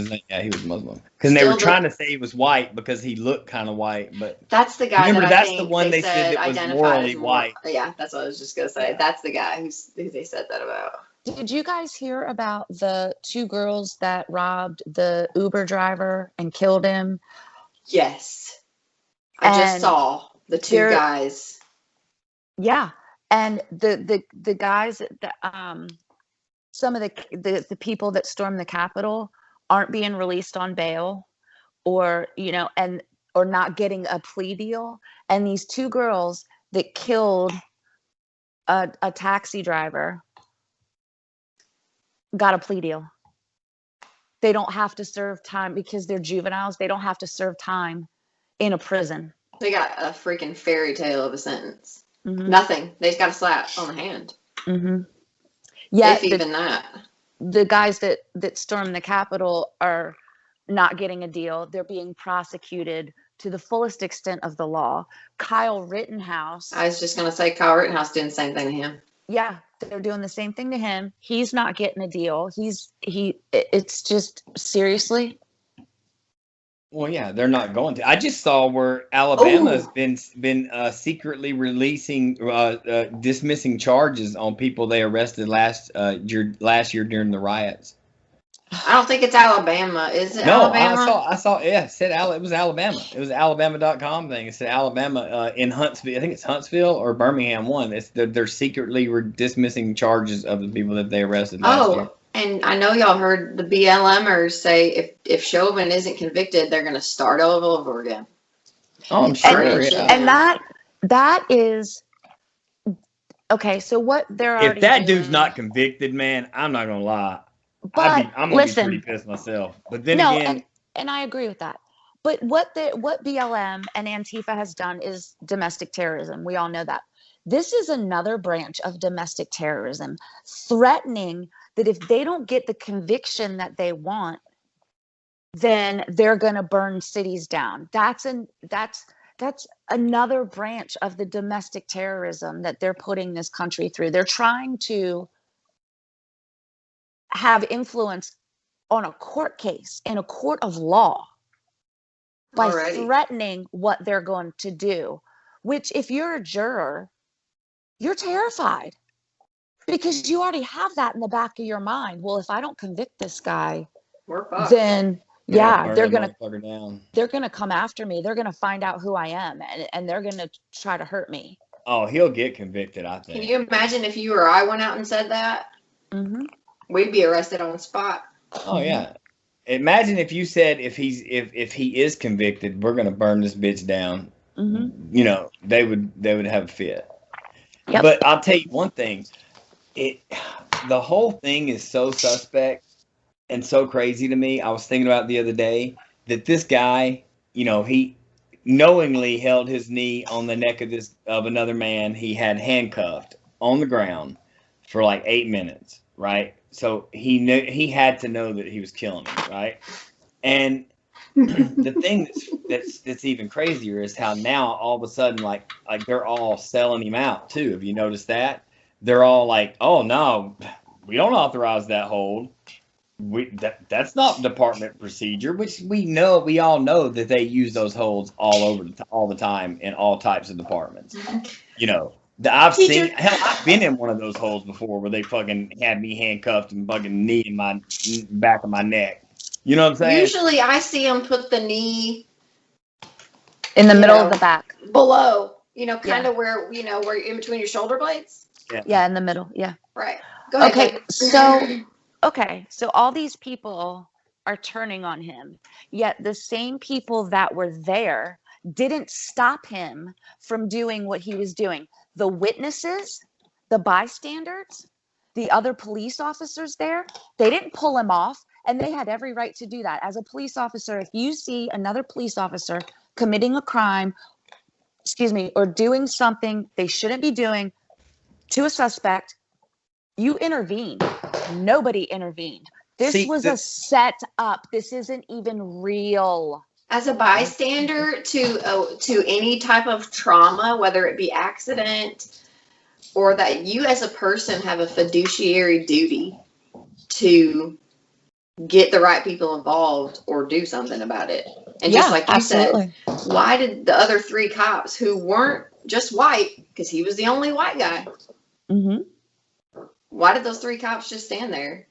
Speaker 1: was Muslim. Because they were
Speaker 2: Still
Speaker 1: trying to say he was white because he looked kind of white, but
Speaker 2: That's the guy
Speaker 1: Remember,
Speaker 2: that I
Speaker 1: that's
Speaker 2: think
Speaker 1: the one they said that was
Speaker 2: identified
Speaker 1: morally
Speaker 2: as
Speaker 1: white.
Speaker 2: Yeah, that's what I was just gonna say.
Speaker 1: Yeah.
Speaker 2: That's the guy who they said that about.
Speaker 3: Did you guys hear about the two girls that robbed the Uber driver and killed him?
Speaker 2: Yes, I just
Speaker 3: And
Speaker 2: saw the two
Speaker 3: they're-
Speaker 2: guys.
Speaker 3: Yeah, and the guys that some of the people that stormed the Capitol aren't being released on bail, or or not getting a plea deal, and these two girls that killed a taxi driver got a plea deal. They don't have to serve time because they're juveniles. They don't have to serve time in a prison.
Speaker 2: They got a freaking fairy tale of a sentence.
Speaker 3: Mm-hmm.
Speaker 2: Nothing. They just got a slap on the hand.
Speaker 3: Mm-hmm. Yeah,
Speaker 2: If even that.
Speaker 3: the guys that stormed the Capitol are not getting a deal. They're being prosecuted to the fullest extent of the law. Kyle Rittenhouse.
Speaker 2: I was just gonna say Kyle Rittenhouse doing the same thing to him.
Speaker 3: Yeah, they're doing the same thing to him. He's not getting a deal. It's just seriously.
Speaker 1: well, yeah, they're not going to. I just saw where Alabama's been secretly releasing dismissing charges on people they arrested last year during the riots.
Speaker 2: I don't think it's Alabama. Is it
Speaker 1: No,
Speaker 2: Alabama?
Speaker 1: I saw. Yeah, it said it was Alabama. It was Alabama.com thing. It said Alabama in Huntsville. I think it's Huntsville or Birmingham. They're secretly dismissing charges of the people that they arrested last year.
Speaker 2: And I know y'all heard the BLMers say if Chauvin isn't convicted, they're going to start all over again.
Speaker 1: Oh, I'm sure.
Speaker 3: And that is okay. So what they're already
Speaker 1: If that
Speaker 3: doing,
Speaker 1: dude's not convicted, man, I'm not gonna lie.
Speaker 3: But
Speaker 1: I'm gonna be pretty pissed myself. But then again,
Speaker 3: and I agree with that. But what BLM and Antifa has done is domestic terrorism. We all know that. This is another branch of domestic terrorism, threatening that if they don't get the conviction that they want, then they're going to burn cities down. That's another branch of the domestic terrorism that they're putting this country through. They're trying to have influence on a court case in a court of law by threatening what they're going to do, which if you're a juror, you're terrified because you already have that in the back of your mind. Well, if I don't convict this guy, then they're gonna come after me. They're gonna find out who I am, and they're gonna try to hurt me.
Speaker 1: Oh, he'll get convicted, I think.
Speaker 2: Can you imagine if you or I went out and said that?
Speaker 3: Mm-hmm.
Speaker 2: We'd be arrested on the spot.
Speaker 1: Oh yeah. Imagine if you said if he is convicted, we're gonna burn this bitch down.
Speaker 3: Mm-hmm.
Speaker 1: They would have a fit.
Speaker 3: Yep.
Speaker 1: But I'll tell you one thing. The whole thing is so suspect and so crazy to me. I was thinking about the other day that this guy, he knowingly held his knee on the neck of another man he had handcuffed on the ground for like 8 minutes, right? So he had to know that he was killing him, right? And the thing that's even crazier is how now all of a sudden like they're all selling him out too. Have you noticed that? They're all like, oh no, we don't authorize that hold. That's not department procedure, which we all know that they use those holds all the time in all types of departments. You know, I've seen, hell, I've been in one of those holes before where they fucking had me handcuffed and fucking knee in my back of my neck. You know what I'm saying?
Speaker 2: Usually I see them put the knee
Speaker 3: in the middle of the back,
Speaker 2: below, kind of where, where in between your shoulder blades.
Speaker 3: Yeah, in the middle. Yeah.
Speaker 2: Right. Go ahead.
Speaker 3: Okay, so all these people are turning on him, yet the same people that were there didn't stop him from doing what he was doing. The witnesses, the bystanders, the other police officers there, they didn't pull him off, and they had every right to do that. As a police officer, if you see another police officer committing a crime, or doing something they shouldn't be doing to a suspect, you intervene. Nobody intervened. This was a set up. This isn't even real.
Speaker 2: As a bystander to any type of trauma, whether it be accident or that you as a person have a fiduciary duty to get the right people involved or do something about it. And just like you said, why did the other 3 cops who weren't just white, because he was the only white guy, why did those 3 cops just stand there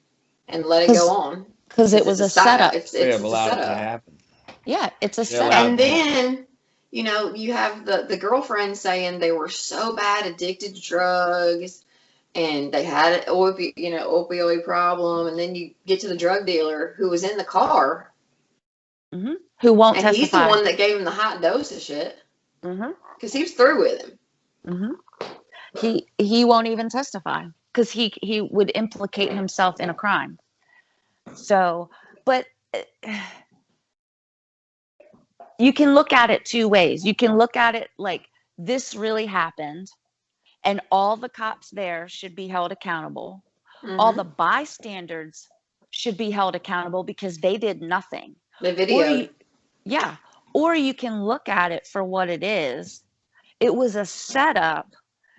Speaker 2: and let it go on?
Speaker 3: Because it was a setup.
Speaker 2: It's a setup.
Speaker 1: To happen.
Speaker 3: Yeah, it's a setup.
Speaker 2: And then, you have the girlfriend saying they were so bad addicted to drugs and they had an opioid problem. And then you get to the drug dealer who was in the car.
Speaker 3: Who won't testify.
Speaker 2: And he's the one that gave him the hot dose of shit. Because he was through with him.
Speaker 3: He won't even testify because he would implicate himself in a crime. So, but you can look at it 2 ways. You can look at it like this really happened and all the cops there should be held accountable. All the bystanders should be held accountable because they did nothing.
Speaker 2: The video.
Speaker 3: Or you can look at it for what it is. It was a setup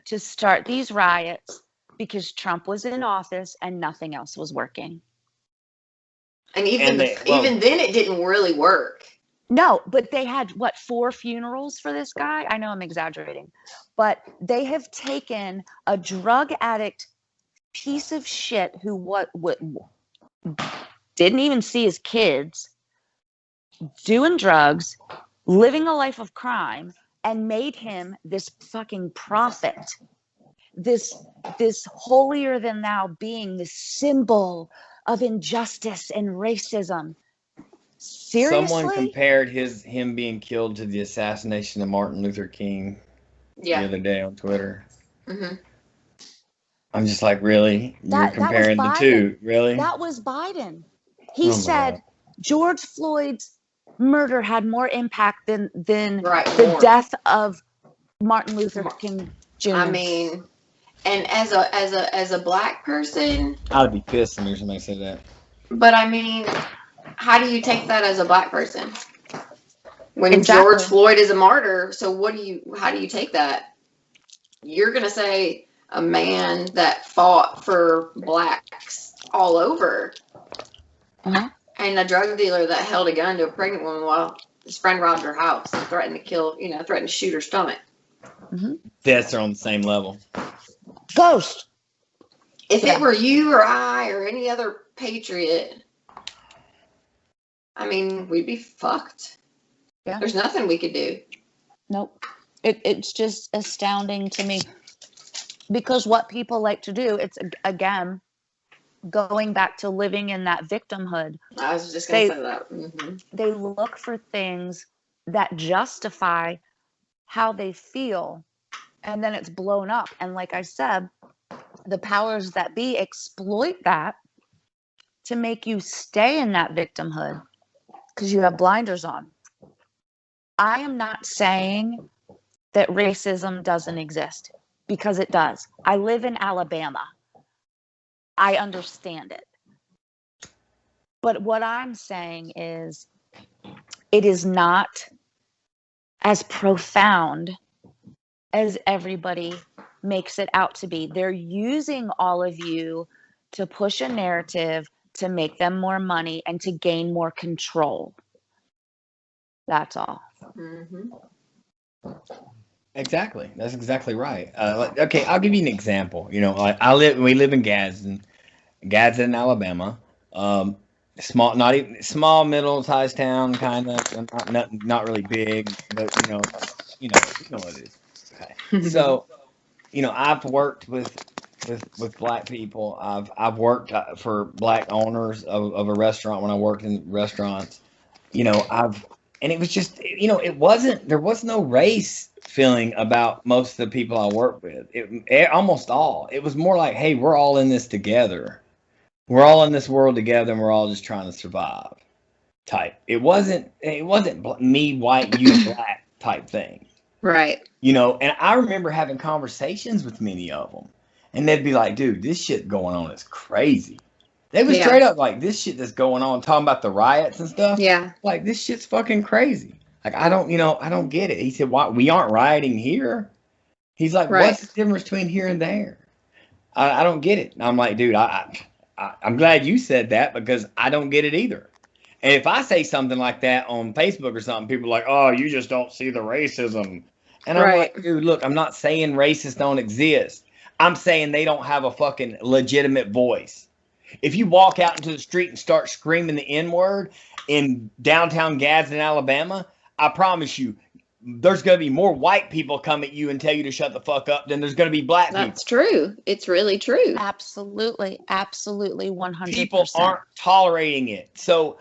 Speaker 3: to start these riots because Trump was in office and nothing else was working.
Speaker 2: And even then it didn't really work.
Speaker 3: No, but they had 4 funerals for this guy? I know I'm exaggerating, but they have taken a drug addict piece of shit who didn't even see his kids, doing drugs, living a life of crime, and made him this fucking prophet. This holier than thou being, this symbol of injustice and racism. Seriously?
Speaker 1: Someone compared him being killed to the assassination of Martin Luther King the other day on Twitter. I'm just like, really? You're comparing the two? Really?
Speaker 3: That was Biden. He said George Floyd's murder had more impact than the death of Martin Luther King Jr.
Speaker 2: I mean, and as a black person,
Speaker 1: I'd be pissed if somebody said that.
Speaker 2: But I mean, how do you take that as a black person? When George Floyd is a martyr, so how do you take that? You're gonna say a man that fought for blacks all over, and a drug dealer that held a gun to a pregnant woman while his friend robbed her house and threatened to shoot her stomach.
Speaker 1: Deaths are on the same level.
Speaker 3: Ghost.
Speaker 2: If it were you or I or any other patriot, I mean, we'd be fucked. Yeah. There's nothing we could do.
Speaker 3: Nope. It's just astounding to me because what people like to do, it's again going back to living in that victimhood.
Speaker 2: I was just going to say that.
Speaker 3: They look for things that justify how they feel, and then it's blown up. And like I said, the powers that be exploit that to make you stay in that victimhood because you have blinders on. I am not saying that racism doesn't exist because it does. I live in Alabama. I understand it. But what I'm saying is it is not as profound as everybody makes it out to be. They're using all of you to push a narrative to make them more money and to gain more control. That's all.
Speaker 1: Exactly. That's exactly right. Okay, I'll give you an example. You know, we live in Gadsden, Alabama. Small, not even small, middle-sized town, kind of, not really big, but you know what it is. Okay. So, I've worked with black people. I've worked for black owners of a restaurant when I worked in restaurants. And it was just, there was no race feeling about most of the people I work with. Almost all. It was more like, hey, we're all in this together. We're all in this world together, and we're all just trying to survive. Type. It wasn't me white, you black type thing.
Speaker 2: Right.
Speaker 1: And I remember having conversations with many of them, and they'd be like, "Dude, this shit going on is crazy." They was straight up like, "This shit that's going on," talking about the riots and stuff.
Speaker 2: Yeah.
Speaker 1: Like, this shit's fucking crazy. Like, I don't get it. He said, "Why we aren't rioting here?" He's like, "What's the difference between here and there?" I don't get it. And I'm like, dude, I'm glad you said that, because I don't get it either. And if I say something like that on Facebook or something, people are like, "Oh, you just don't see the racism." And I'm like, dude, look, I'm not saying racists don't exist. I'm saying they don't have a fucking legitimate voice. If you walk out into the street and start screaming the N-word in downtown Gadsden, Alabama, I promise you, there's going to be more white people come at you and tell you to shut the fuck up than there's going to be black people.
Speaker 2: That's true. It's really true.
Speaker 3: Absolutely. Absolutely. 100%.
Speaker 1: People aren't tolerating it. So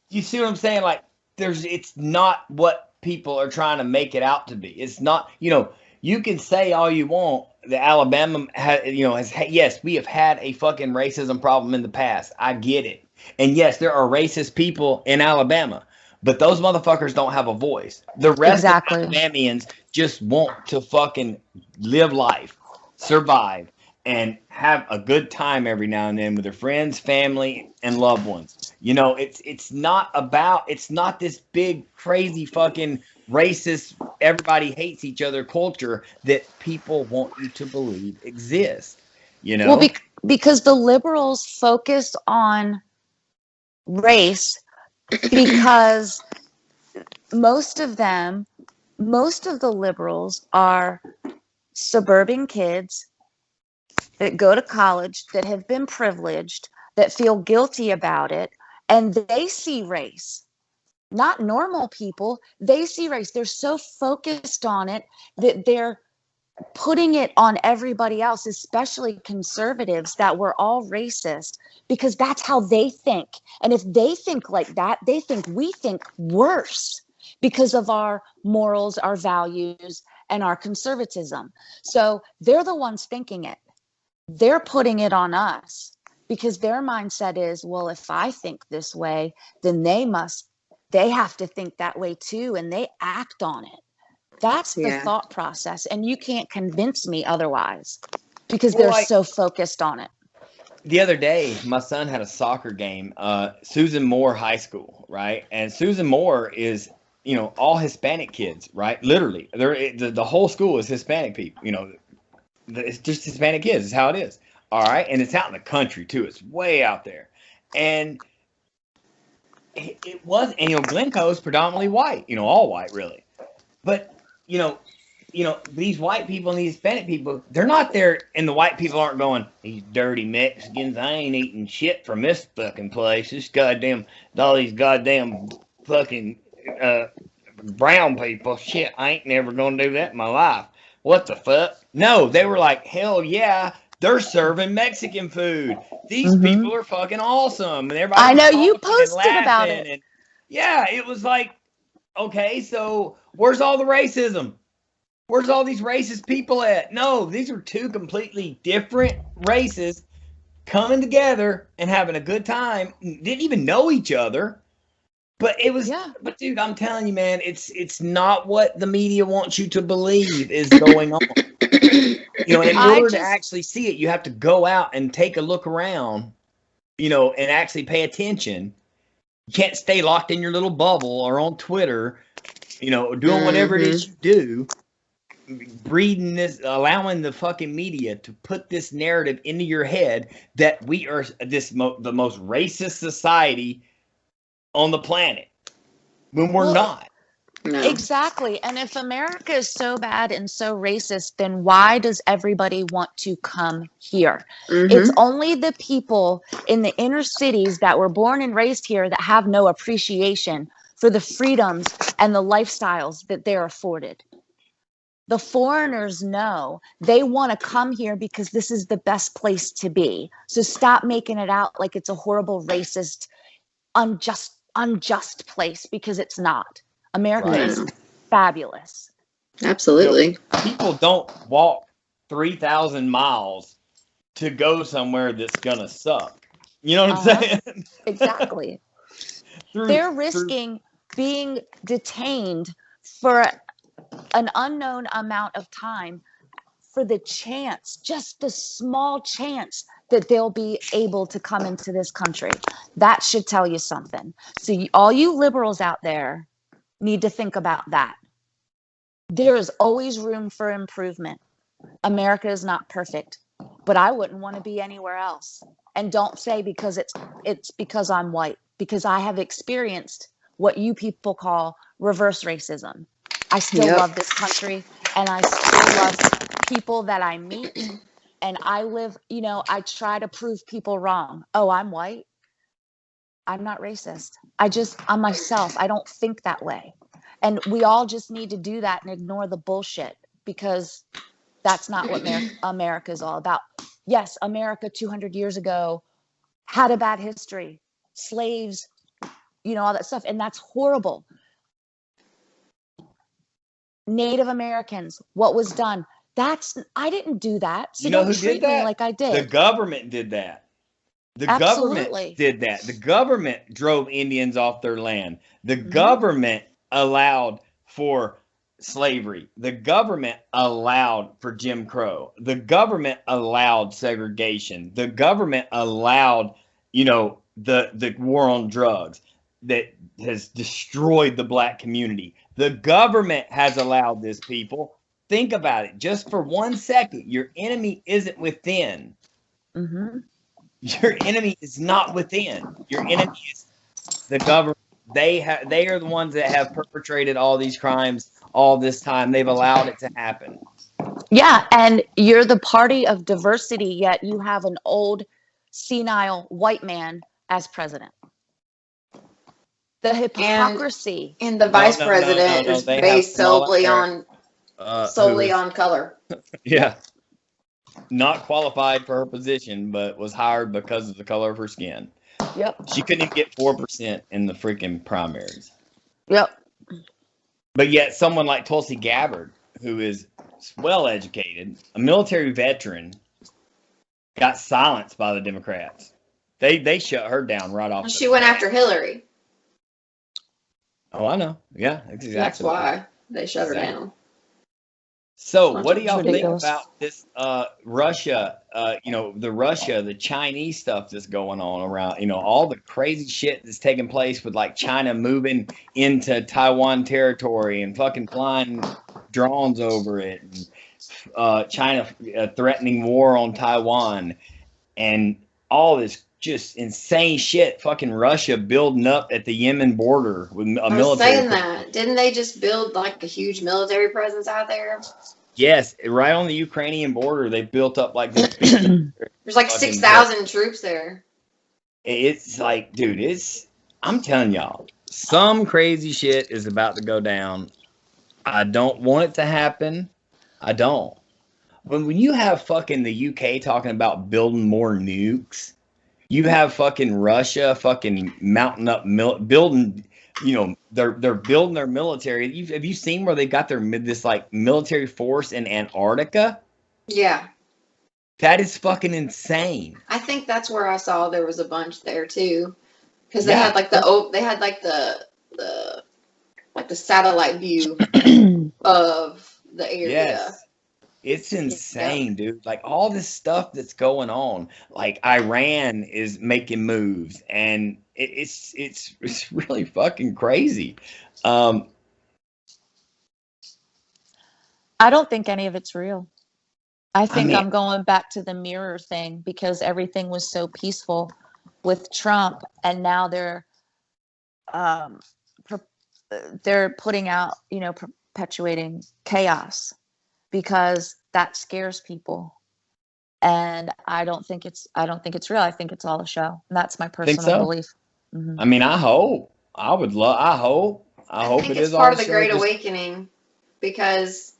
Speaker 1: you see what I'm saying? Like, it's not what people are trying to make it out to be. It's not, you can say all you want. The Alabama yes, we have had a fucking racism problem in the past. I get it. And yes, there are racist people in Alabama, but those motherfuckers don't have a voice. The rest of Alabamians just want to fucking live life, survive, and have a good time every now and then with their friends, family, and loved ones. It's not this big, crazy fucking racist, everybody hates each other culture that people want you to believe exists.
Speaker 3: Well, because the liberals focus on race, because most of the liberals are suburban kids that go to college, that have been privileged, that feel guilty about it, and they see race. Not normal people, they see race. They're so focused on it that they're putting it on everybody else, especially conservatives, that we're all racist, because that's how they think. And if they think like that, they think we think worse because of our morals, our values, and our conservatism. So they're the ones thinking it. They're putting it on us because their mindset is, well, if I think this way, then they have to think that way too, and they act on it. That's the thought process, and you can't convince me otherwise, because they're so focused on it.
Speaker 1: The other day, my son had a soccer game, Susan Moore High School, right? And Susan Moore is, all Hispanic kids, right? Literally, the whole school is Hispanic people. It's just Hispanic kids. Is how it is. All right, and it's out in the country too. It's way out there, and it was, and Glencoe's predominantly white. All white really, but these white people and these Hispanic people, they're not there, and the white people aren't going, "These dirty Mexicans, I ain't eating shit from this fucking place. This goddamn, all these goddamn fucking brown people, shit, I ain't never gonna do that in my life. What the fuck?" No, they were like, "Hell yeah, they're serving Mexican food. These people are fucking awesome." And everybody,
Speaker 3: I know you posted about it.
Speaker 1: And yeah, it was like, okay, so where's all the racism? Where's all these racist people at? No, these are two completely different races coming together and having a good time. Didn't even know each other. But it was, but dude, I'm telling you, man, it's not what the media wants you to believe is going on. In order to actually see it, you have to go out and take a look around, and actually pay attention. You can't stay locked in your little bubble or on Twitter, doing whatever it is you do. breeding this, allowing the fucking media to put this narrative into your head that we are the most racist society on the planet when we're not.
Speaker 2: No.
Speaker 3: Exactly. And if America is so bad and so racist, then why does everybody want to come here? It's only the people in the inner cities that were born and raised here that have no appreciation for the freedoms and the lifestyles that they're afforded. The foreigners know they want to come here because this is the best place to be. So stop making it out like it's a horrible, racist, unjust place, because it's not. America is fabulous.
Speaker 2: Absolutely.
Speaker 1: People don't walk 3,000 miles to go somewhere that's gonna suck. You know what I'm saying?
Speaker 3: Exactly. They're risking being detained for an unknown amount of time for the chance, just the small chance, that they'll be able to come into this country. That should tell you something. So all you liberals out there need to think about that. There is always room for improvement. America is not perfect, but I wouldn't want to be anywhere else. And don't say because it's because I'm white, because I have experienced what you people call reverse racism. I still love this country, and I still love people that I meet, and I live, I try to prove people wrong. Oh, I'm white. I'm not racist. I'm myself. I don't think that way. And we all just need to do that and ignore the bullshit, because that's not what America is all about. Yes, America 200 years ago had a bad history, slaves, all that stuff. And that's horrible. Native Americans, what was done? I didn't do that. So don't treat me like I did.
Speaker 1: The government did that. The government did that. The government drove Indians off their land. The government allowed for slavery. The government allowed for Jim Crow. The government allowed segregation. The government allowed, the war on drugs that has destroyed the black community. The government has allowed this, people. Think about it just for 1 second. Your enemy isn't within. Your enemy is not within. Your enemy is the government. They are the ones that have perpetrated all these crimes all this time. They've allowed it to happen.
Speaker 3: Yeah, and you're the party of diversity, yet you have an old, senile white man as president. The hypocrisy.
Speaker 2: And the vice president is based solely on color.
Speaker 1: Yeah. Not qualified for her position, but was hired because of the color of her skin.
Speaker 3: Yep.
Speaker 1: She couldn't even get 4% in the freaking primaries.
Speaker 3: Yep.
Speaker 1: But yet someone like Tulsi Gabbard, who is well educated, a military veteran, got silenced by the Democrats. They shut her down right off.
Speaker 2: She went after Hillary.
Speaker 1: Oh, I know. Yeah, exactly.
Speaker 2: That's why they shut her down.
Speaker 1: So what do y'all think about this Russia, the Chinese stuff that's going on around, all the crazy shit that's taking place with like China moving into Taiwan territory and fucking flying drones over it, and China threatening war on Taiwan, and all this just insane shit. Fucking Russia building up at the Yemen border with a military. I was
Speaker 2: saying that. Didn't they just build like a huge military presence out there?
Speaker 1: Yes, right on the Ukrainian border, they built up like this.
Speaker 2: There's like 6,000 troops there.
Speaker 1: It's like, dude, I'm telling y'all, some crazy shit is about to go down. I don't want it to happen. I don't. When you have fucking the UK talking about building more nukes, you have fucking Russia fucking mounting up, building, they're building their military. Have you seen where they got this like military force in Antarctica?
Speaker 2: Yeah.
Speaker 1: That is fucking insane.
Speaker 2: I think that's where I saw there was a bunch there too, because they had like the satellite view of the area.
Speaker 1: Yes. It's insane, dude. Like all this stuff that's going on, like Iran is making moves, and it's really fucking crazy.
Speaker 3: I don't think any of it's real. I think
Speaker 1: mean-
Speaker 3: I'm going back to the mirror thing because everything was so peaceful with Trump, and now um, they're putting out, perpetuating chaos because that scares people. And I don't think it's real. I think it's all a show. And that's my
Speaker 1: Think
Speaker 3: personal
Speaker 1: so?
Speaker 3: belief. Mhm.
Speaker 1: I mean, I hope. I hope
Speaker 2: think
Speaker 1: it
Speaker 2: it's
Speaker 1: is all
Speaker 2: part of the
Speaker 1: show,
Speaker 2: Great
Speaker 1: just-
Speaker 2: Awakening because,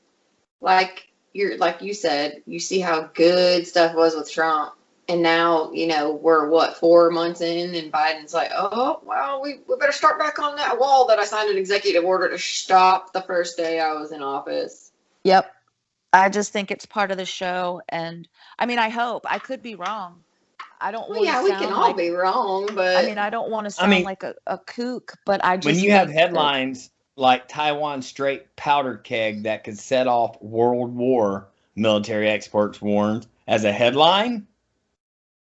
Speaker 2: like you said, you see how good stuff was with Trump, and now we're what 4 months in, and Biden's like, oh well, we better start back on that wall that I signed an executive order to stop the first day I was in office.
Speaker 3: Yep. I just think it's part of the show, and I mean, I hope. I could be wrong. I don't
Speaker 2: Well,
Speaker 3: want to
Speaker 2: yeah,
Speaker 3: sound
Speaker 2: we can all
Speaker 3: like
Speaker 2: be wrong, but
Speaker 3: I mean, I don't want to sound like a kook, but I just
Speaker 1: when you have
Speaker 3: think that
Speaker 1: headlines like Taiwan Strait powder keg that could set off World War, military experts warned, as a headline.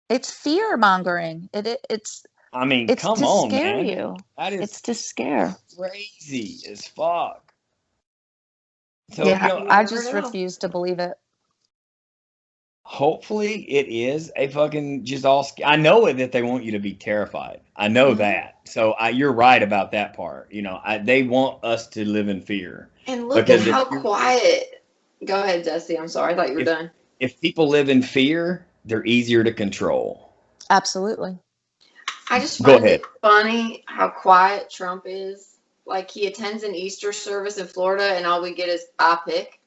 Speaker 3: it's fear mongering. It's
Speaker 1: I mean,
Speaker 3: it's
Speaker 1: come
Speaker 3: to
Speaker 1: on,
Speaker 3: scare
Speaker 1: man.
Speaker 3: you.
Speaker 1: That is
Speaker 3: It's to scare.
Speaker 1: crazy as fuck. So,
Speaker 3: Yeah,
Speaker 2: you
Speaker 3: I
Speaker 2: never
Speaker 3: just
Speaker 2: know.
Speaker 3: refuse to believe it.
Speaker 1: hopefully it is a fucking just all. I know that they want you to be terrified. I know
Speaker 2: Mhm.
Speaker 1: that. So you're right about that part. They want us to live in fear.
Speaker 2: And look
Speaker 1: Because
Speaker 2: at how quiet. Go ahead, Dusty. I'm sorry. I thought you were done.
Speaker 1: If people live in fear, they're easier to control.
Speaker 3: Absolutely.
Speaker 2: I just
Speaker 1: Go
Speaker 2: find
Speaker 1: ahead.
Speaker 2: it funny how quiet Trump is. Like, he attends an Easter service in Florida, and all we get is I pick.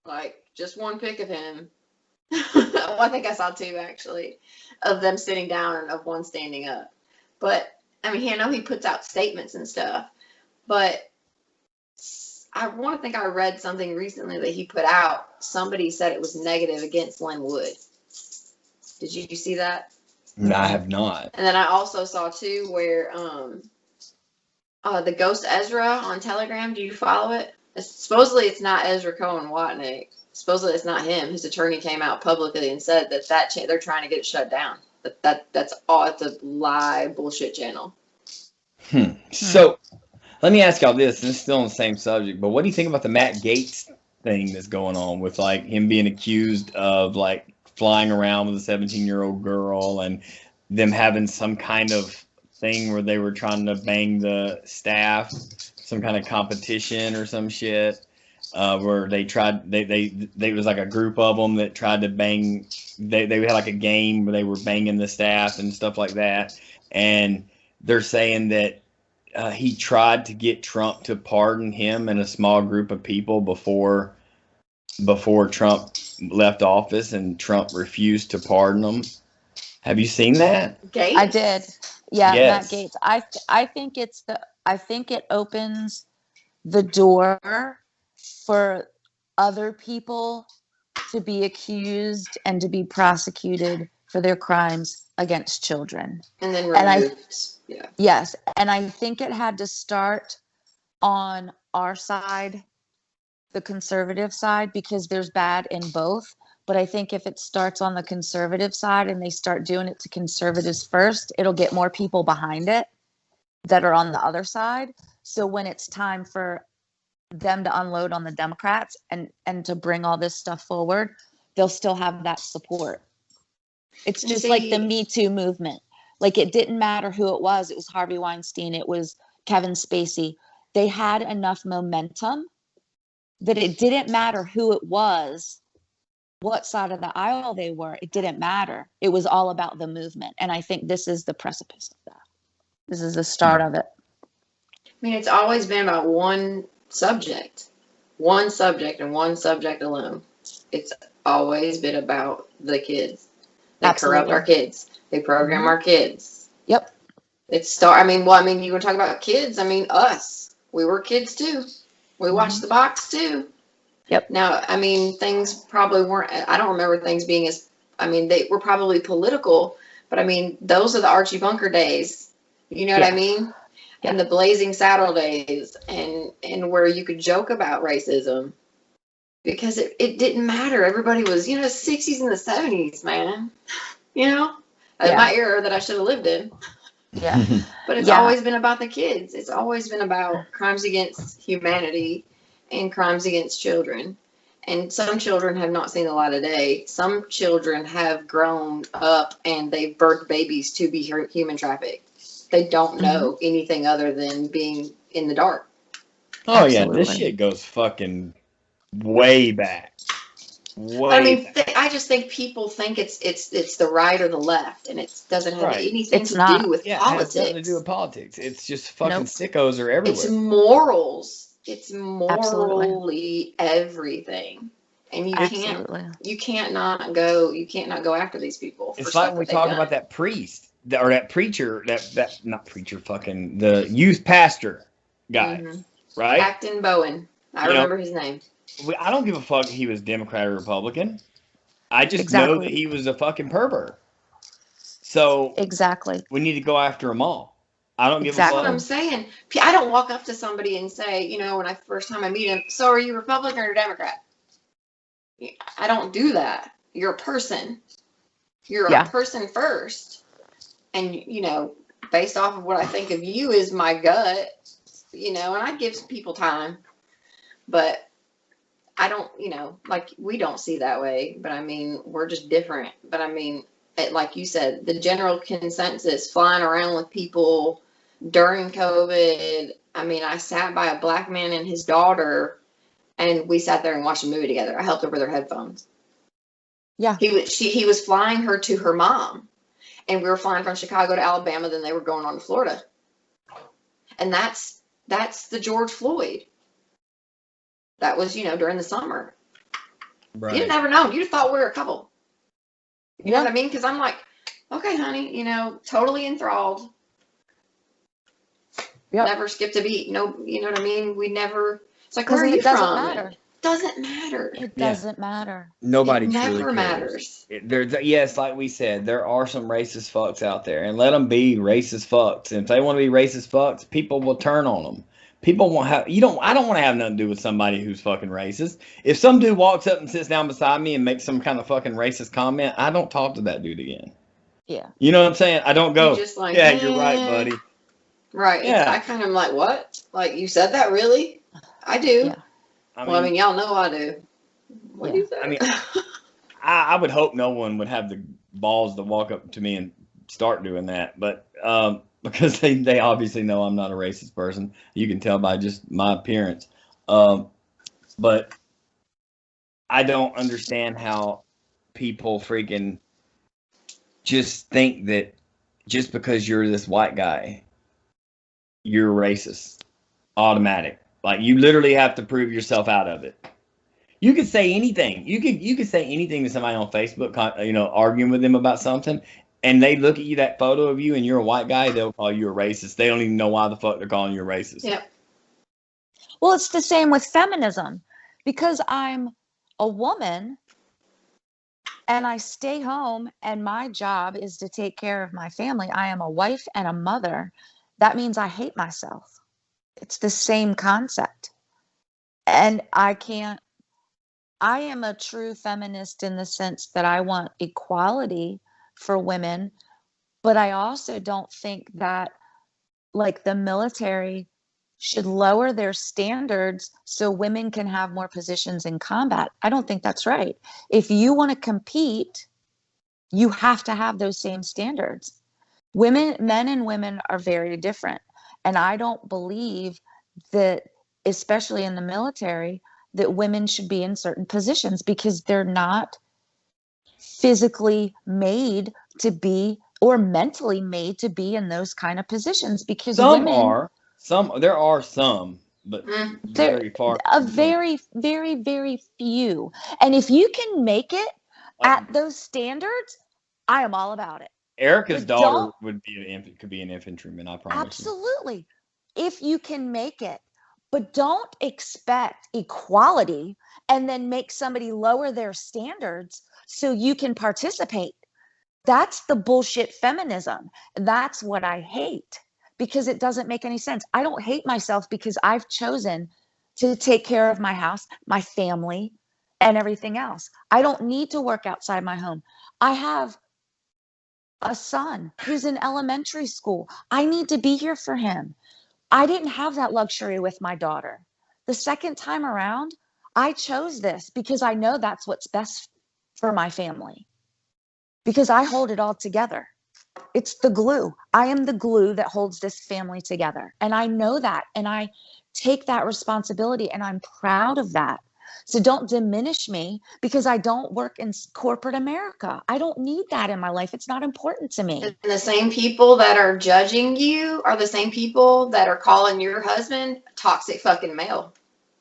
Speaker 2: Like, just one pic of him. Well, I think I saw two, actually, of them sitting down and of one standing up. But, I mean, I know he puts out statements and stuff, but I want to think I read something recently that he put out. Somebody said it was negative against Lynn Wood. Did you see that?
Speaker 1: No, I have not.
Speaker 2: And then I also saw too where the Ghost Ezra on Telegram. Do you follow it? Supposedly it's not Ezra Cohen Watnick. Supposedly it's not him. His attorney came out publicly and said that they're trying to get it shut down. That's all. It's a lie bullshit channel.
Speaker 1: So let me ask y'all this, and it's still on the same subject, but what do you think about the Matt Gaetz thing that's going on with like him being accused of like flying around with a 17-year-old girl and them having some kind of thing where they were trying to bang the staff, some kind of competition or some shit, where they was like a group of them that tried to bang, they had like a game where they were banging the staff and stuff like that, and they're saying that he tried to get Trump to pardon him and a small group of people before Trump left office, and Trump refused to pardon them. Have you seen that?
Speaker 2: Gaetz?
Speaker 3: I did. Yeah,
Speaker 1: Yes.
Speaker 3: Matt Gaetz. I think it opens the door for other people to be accused and to be prosecuted for their crimes against children.
Speaker 2: And then
Speaker 3: And
Speaker 2: removed. Yeah.
Speaker 3: Yes, and I think it had to start on our side, the conservative side, because there's bad in both. But I think if it starts on the conservative side and they start doing it to conservatives first, it'll get more people behind it that are on the other side. So when it's time for them to unload on the Democrats and to bring all this stuff forward, they'll still have that support. It's just like the Me Too movement. Like, it didn't matter who it was. It was Harvey Weinstein. It was Kevin Spacey. They had enough momentum that it didn't matter who it was, what side of the aisle they were. It didn't matter. It was all about the movement. And I think this is the precipice of that. This is the start of it.
Speaker 2: I mean, it's always been about one subject and one subject alone. It's always been about the kids. They corrupt our kids. They program our kids.
Speaker 3: Yep.
Speaker 2: You want to talk about kids? I mean, us. We were kids too. We watched the box too.
Speaker 3: Yep.
Speaker 2: Now, I mean, things probably weren't, I don't remember things being they were probably political, but I mean, those are the Archie Bunker days. You know what I mean?
Speaker 3: Yeah.
Speaker 2: And the Blazing Saddle days, and where you could joke about racism because it didn't matter. Everybody was, the 60s and the 70s, man. My era that I should have lived in.
Speaker 3: Yeah.
Speaker 2: But it's always been about the kids. It's always been about crimes against humanity in crimes against children. And some children have not seen the light of day. Some children have grown up and they've birthed babies to be human trafficked. They don't know anything other than being in the dark.
Speaker 1: Oh, yeah. This shit goes fucking way back.
Speaker 2: I mean, I just think people think it's the right or the left, and it doesn't have anything to do with politics.
Speaker 1: It has nothing to do with politics. It's just fucking sickos are everywhere.
Speaker 2: It's morals. It's morally everything, and you can't not go after these people.
Speaker 1: It's like when we talk about that priest or that preacher, that not preacher, fucking the youth pastor guy, right?
Speaker 2: Acton Bowen. I remember his name.
Speaker 1: I don't give a fuck if he was Democrat or Republican. I just know that he was a fucking pervert. So we need to go after them all. I don't give a fuck.
Speaker 2: That's what I'm saying. I don't walk up to somebody and say, when I first time I meet him, so are you Republican or Democrat? I don't do that. You're a person. You're a person first. And, based off of what I think of you is my gut, and I give people time. But I don't, we don't see that way. But I mean, we're just different. But I mean, like you said, the general consensus flying around with people during COVID. I mean, I sat by a black man and his daughter, and we sat there and watched a movie together. I helped her with her headphones. Yeah. He was flying her to her mom, and we were flying from Chicago to Alabama. Then they were going on to Florida. And that's the George Floyd. That was, during the summer. Right. You'd never known. You'd have thought we were a couple. You know what I mean? Because I'm like, okay, honey, totally enthralled. Yep. Never skipped a beat. No, you know what I mean? We never. It's like, where are you from? It doesn't matter.
Speaker 3: It doesn't matter.
Speaker 1: Nobody
Speaker 2: it
Speaker 1: truly
Speaker 2: never matters.
Speaker 1: Yes, like we said, there are some racist fucks out there, and let them be racist fucks. And if they want to be racist fucks, people will turn on them. People won't have. I don't want to have nothing to do with somebody who's fucking racist. If some dude walks up and sits down beside me and makes some kind of fucking racist comment, I don't talk to that dude again. Yeah. You know what I'm saying? I don't go. Just like, yeah, you're right, buddy.
Speaker 2: Right. Yeah. I kind of like, what? Like, you said that, really? I do. Yeah. I mean, y'all know I do. What do you think? I mean,
Speaker 1: I would hope no one would have the balls to walk up to me and start doing that, but because they obviously know I'm not a racist person. You can tell by just my appearance. But I don't understand how people freaking just think that just because you're this white guy, you're racist. Automatic. Like, you literally have to prove yourself out of it. You could say anything. You could say anything to somebody on Facebook, arguing with them about something, and they look at you, that photo of you, and you're a white guy, they'll call you a racist. They don't even know why the fuck they're calling you a racist.
Speaker 2: Yeah.
Speaker 3: Well, it's the same with feminism. Because I'm a woman and I stay home and my job is to take care of my family. I am a wife and a mother. That means I hate myself. It's the same concept. And I am a true feminist in the sense that I want equality for women, but I also don't think that, like, the military should lower their standards so women can have more positions in combat. I don't think that's right. If you want to compete, you have to have those same standards. Men and women are very different. And I don't believe that, especially in the military, that women should be in certain positions because they're not physically made to be or mentally made to be in those kind of positions. Because
Speaker 1: there are some, but very far.
Speaker 3: Very, very, very few. And if you can make it at those standards, I am all about it.
Speaker 1: Erica's daughter could be an infantryman, I promise.
Speaker 3: Absolutely. If you can make it, but don't expect equality and then make somebody lower their standards so you can participate. That's the bullshit feminism. That's what I hate, because it doesn't make any sense. I don't hate myself because I've chosen to take care of my house, my family, and everything else. I don't need to work outside my home. I have a son who's in elementary school. I need to be here for him. I didn't have that luxury with my daughter. The second time around, I chose this because I know that's what's best for my family, because I hold it all together. It's the glue. I am the glue that holds this family together. And I know that. And I take that responsibility, and I'm proud of that. So don't diminish me because I don't work in corporate America. I don't need that in my life. It's not important to me.
Speaker 2: And the same people that are judging you are the same people that are calling your husband toxic fucking male.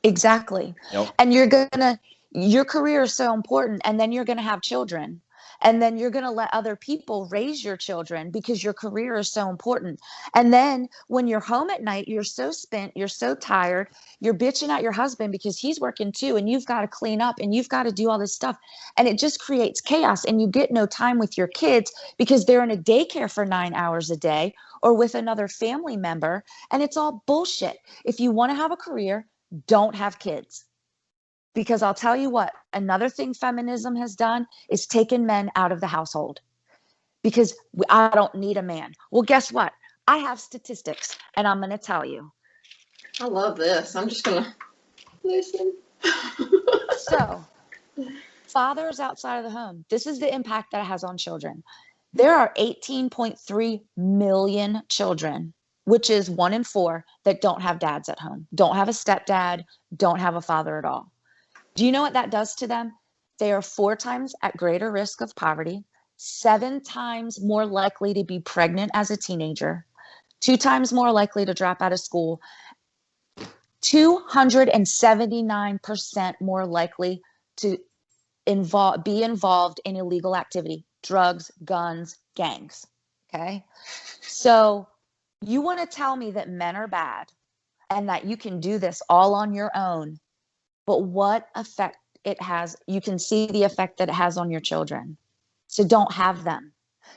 Speaker 3: Exactly.
Speaker 1: Yep.
Speaker 3: And your career is so important. And then you're going to have children. And then you're going to let other people raise your children because your career is so important. And then when you're home at night, you're so spent, you're so tired, you're bitching at your husband because he's working too, and you've got to clean up and you've got to do all this stuff. And it just creates chaos, and you get no time with your kids because they're in a daycare for 9 hours a day or with another family member. And it's all bullshit. If you want to have a career, don't have kids. Because I'll tell you what, another thing feminism has done is taken men out of the household. Because I don't need a man. Well, guess what? I have statistics, and I'm going to tell you.
Speaker 2: I love this. I'm just going to listen.
Speaker 3: So, fathers outside of the home, this is the impact that it has on children. There are 18.3 million children, which is 1 in 4, that don't have dads at home, don't have a stepdad, don't have a father at all. Do you know what that does to them? They are 4 times at greater risk of poverty, 7 times more likely to be pregnant as a teenager, 2 times more likely to drop out of school, 279% more likely to be involved in illegal activity, drugs, guns, gangs. Okay. So you want to tell me that men are bad and that you can do this all on your own, but what effect it has, you can see the effect that it has on your children. So don't have them.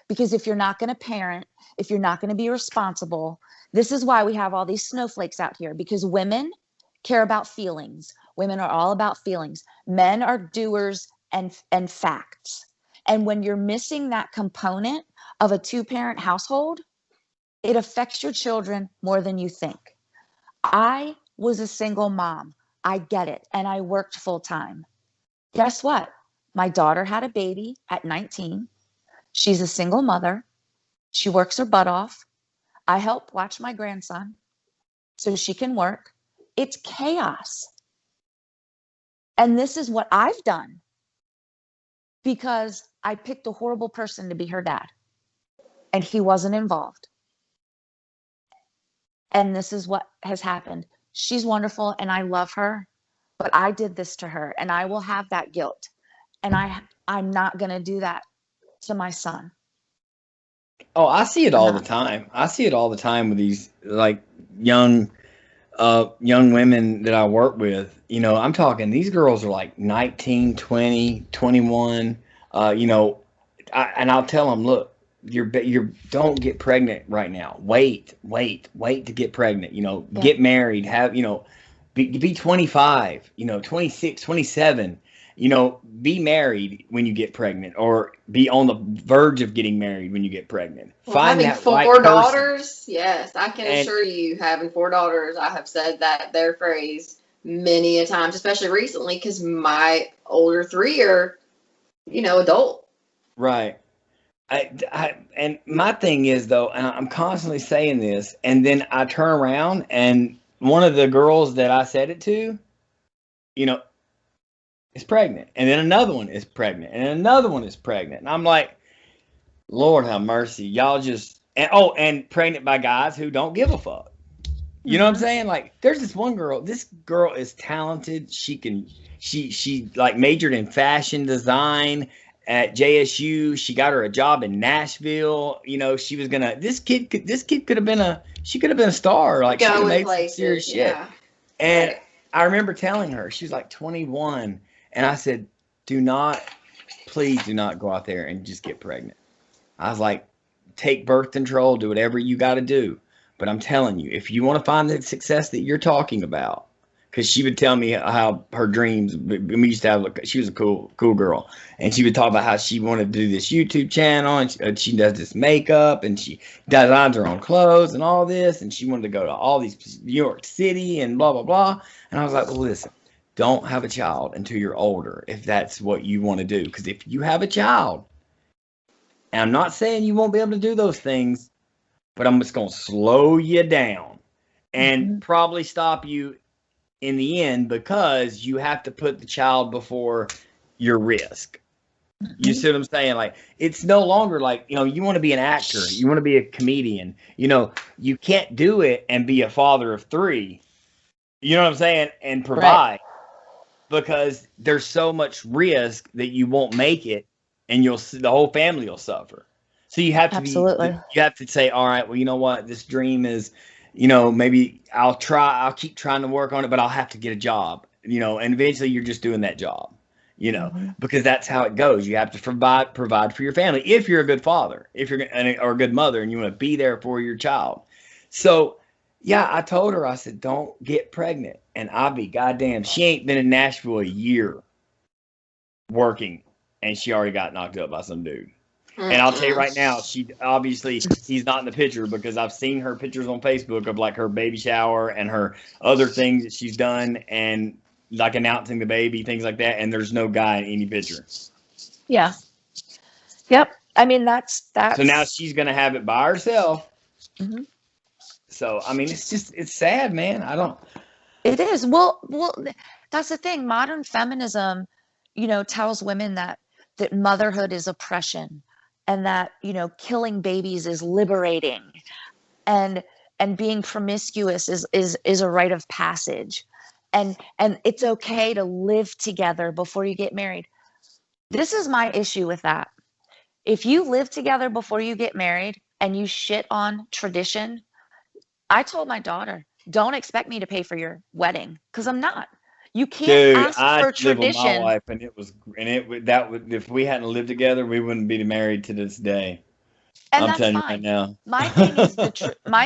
Speaker 3: Because if you're not going to parent, if you're not going to be responsible, this is why we have all these snowflakes out here, because women care about feelings. Women are all about feelings. Men are doers and facts. And when you're missing that component of a 2-parent household, it affects your children more than you think. I was a single mom. I get it. And I worked full time. Guess what? My daughter had a baby at 19. She's a single mother. She works her butt off. I help watch my grandson so she can work. It's chaos. And this is what I've done because I picked a horrible person to be her dad, and he wasn't involved. And this is what has happened. She's wonderful and I love her, but I did this to her, and I will have that guilt. And I'm not going to do that to my son.
Speaker 1: Oh, I see it all the time. I see it all the time with these like young women that I work with. You know, I'm talking, these girls are like 19, 20, 21. You know, and I'll tell them, look, you're don't get pregnant right now. Wait to get pregnant. You know,
Speaker 3: Yeah.
Speaker 1: Get married, have, you know, be 25, you know, 26, 27. You know, be married when you get pregnant, or be on the verge of getting married when you get pregnant.
Speaker 2: Well,
Speaker 1: Find
Speaker 2: having
Speaker 1: that
Speaker 2: 4
Speaker 1: right person.
Speaker 2: daughters, yes, I can
Speaker 1: And-
Speaker 2: assure you, having 4 daughters, I have said their phrase many a times, especially recently, because my older 3 are, you know, adult.
Speaker 1: Right. And my thing is, though, and I'm constantly saying this, and then I turn around and one of the girls that I said it to, you know, is pregnant, and then another one is pregnant, and another one is pregnant, and I'm like, Lord have mercy, y'all just, and pregnant by guys who don't give a fuck. You know what I'm saying? Like, there's this one girl. This girl is talented. She like majored in fashion design at JSU. She got her a job in Nashville. You know, she was gonna. This kid could have been a. She could have been a star. Like, she could have made some serious shit.
Speaker 2: Yeah.
Speaker 1: And
Speaker 2: Right.
Speaker 1: I remember telling her, she was like 21, and I said, please do not go out there and just get pregnant. I was like, take birth control, do whatever you got to do. But I'm telling you, if you want to find the success that you're talking about, because she would tell me how her dreams. We used to have. She was a cool girl, and she would talk about how she wanted to do this YouTube channel, and she does this makeup, and she designs her own clothes and all this, and she wanted to go to all these New York City and blah blah blah. And I was like, well, listen, don't have a child until you're older if that's what you want to do, because if you have a child, and I'm not saying you won't be able to do those things, but I'm just going to slow you down and probably stop you in the end, because you have to put the child before your risk. You see what I'm saying? Like, it's no longer like, you want to be an actor, you want to be a comedian, you can't do it and be a father of 3, you know what I'm saying, and provide, because there's so much risk that you won't make it, and the whole family will suffer. So you have to you have to say, all right, well, you know what, this dream is, maybe I'll keep trying to work on it, but I'll have to get a job, and eventually you're just doing that job, because that's how it goes. You have to provide for your family. If you're a good father, or a good mother, and you want to be there for your child. So yeah, I told her, I said, don't get pregnant. And I'll be goddamn, she ain't been in Nashville a year working, and she already got knocked up by some dude. And I'll tell you right now, he's not in the picture, because I've seen her pictures on Facebook of like her baby shower and her other things that she's done, and like announcing the baby, things like that. And there's no guy in any picture.
Speaker 3: Yeah. Yep. I mean, that's.
Speaker 1: So now she's going to have it by herself. Mm-hmm. So, I mean, it's sad, man.
Speaker 3: It is. Well, that's the thing. Modern feminism, tells women that motherhood is oppression, and that, killing babies is liberating, and being promiscuous is a rite of passage, and it's okay to live together before you get married. This is my issue with that. If you live together before you get married and you shit on tradition, I told my daughter, don't expect me to pay for your wedding, because I'm not. You can't ask for tradition.
Speaker 1: Live with my wife, and if we hadn't lived together, we wouldn't be married to this day.
Speaker 3: And I'm telling you right now. My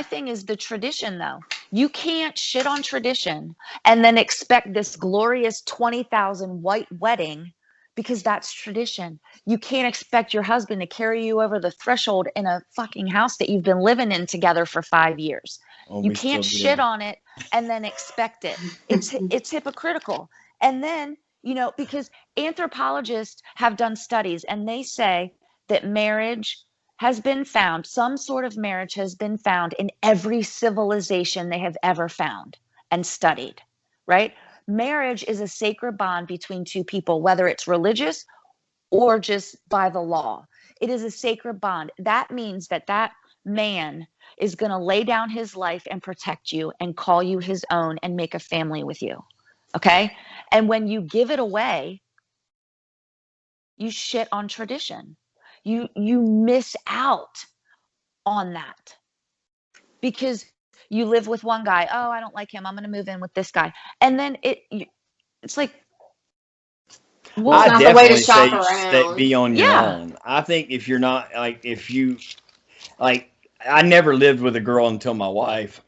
Speaker 3: thing is the tradition, though. You can't shit on tradition and then expect this glorious 20,000 white wedding, because that's tradition. You can't expect your husband to carry you over the threshold in a fucking house that you've been living in together for 5 years. You can't shit on it and then expect it. It's hypocritical. And then, because anthropologists have done studies, and they say that marriage has been found, some sort of marriage has been found in every civilization they have ever found and studied, right? Marriage is a sacred bond between two people, whether it's religious or just by the law. It is a sacred bond. That means that man is going to lay down his life and protect you and call you his own and make a family with you. Okay? And when you give it away, you shit on tradition. You miss out on that, because you live with one guy. Oh, I don't like him, I'm going to move in with this guy. And then it's like,
Speaker 2: well, it's not the way to shop around.
Speaker 1: Be on your own. I think if you're not, I never lived with a girl until my wife.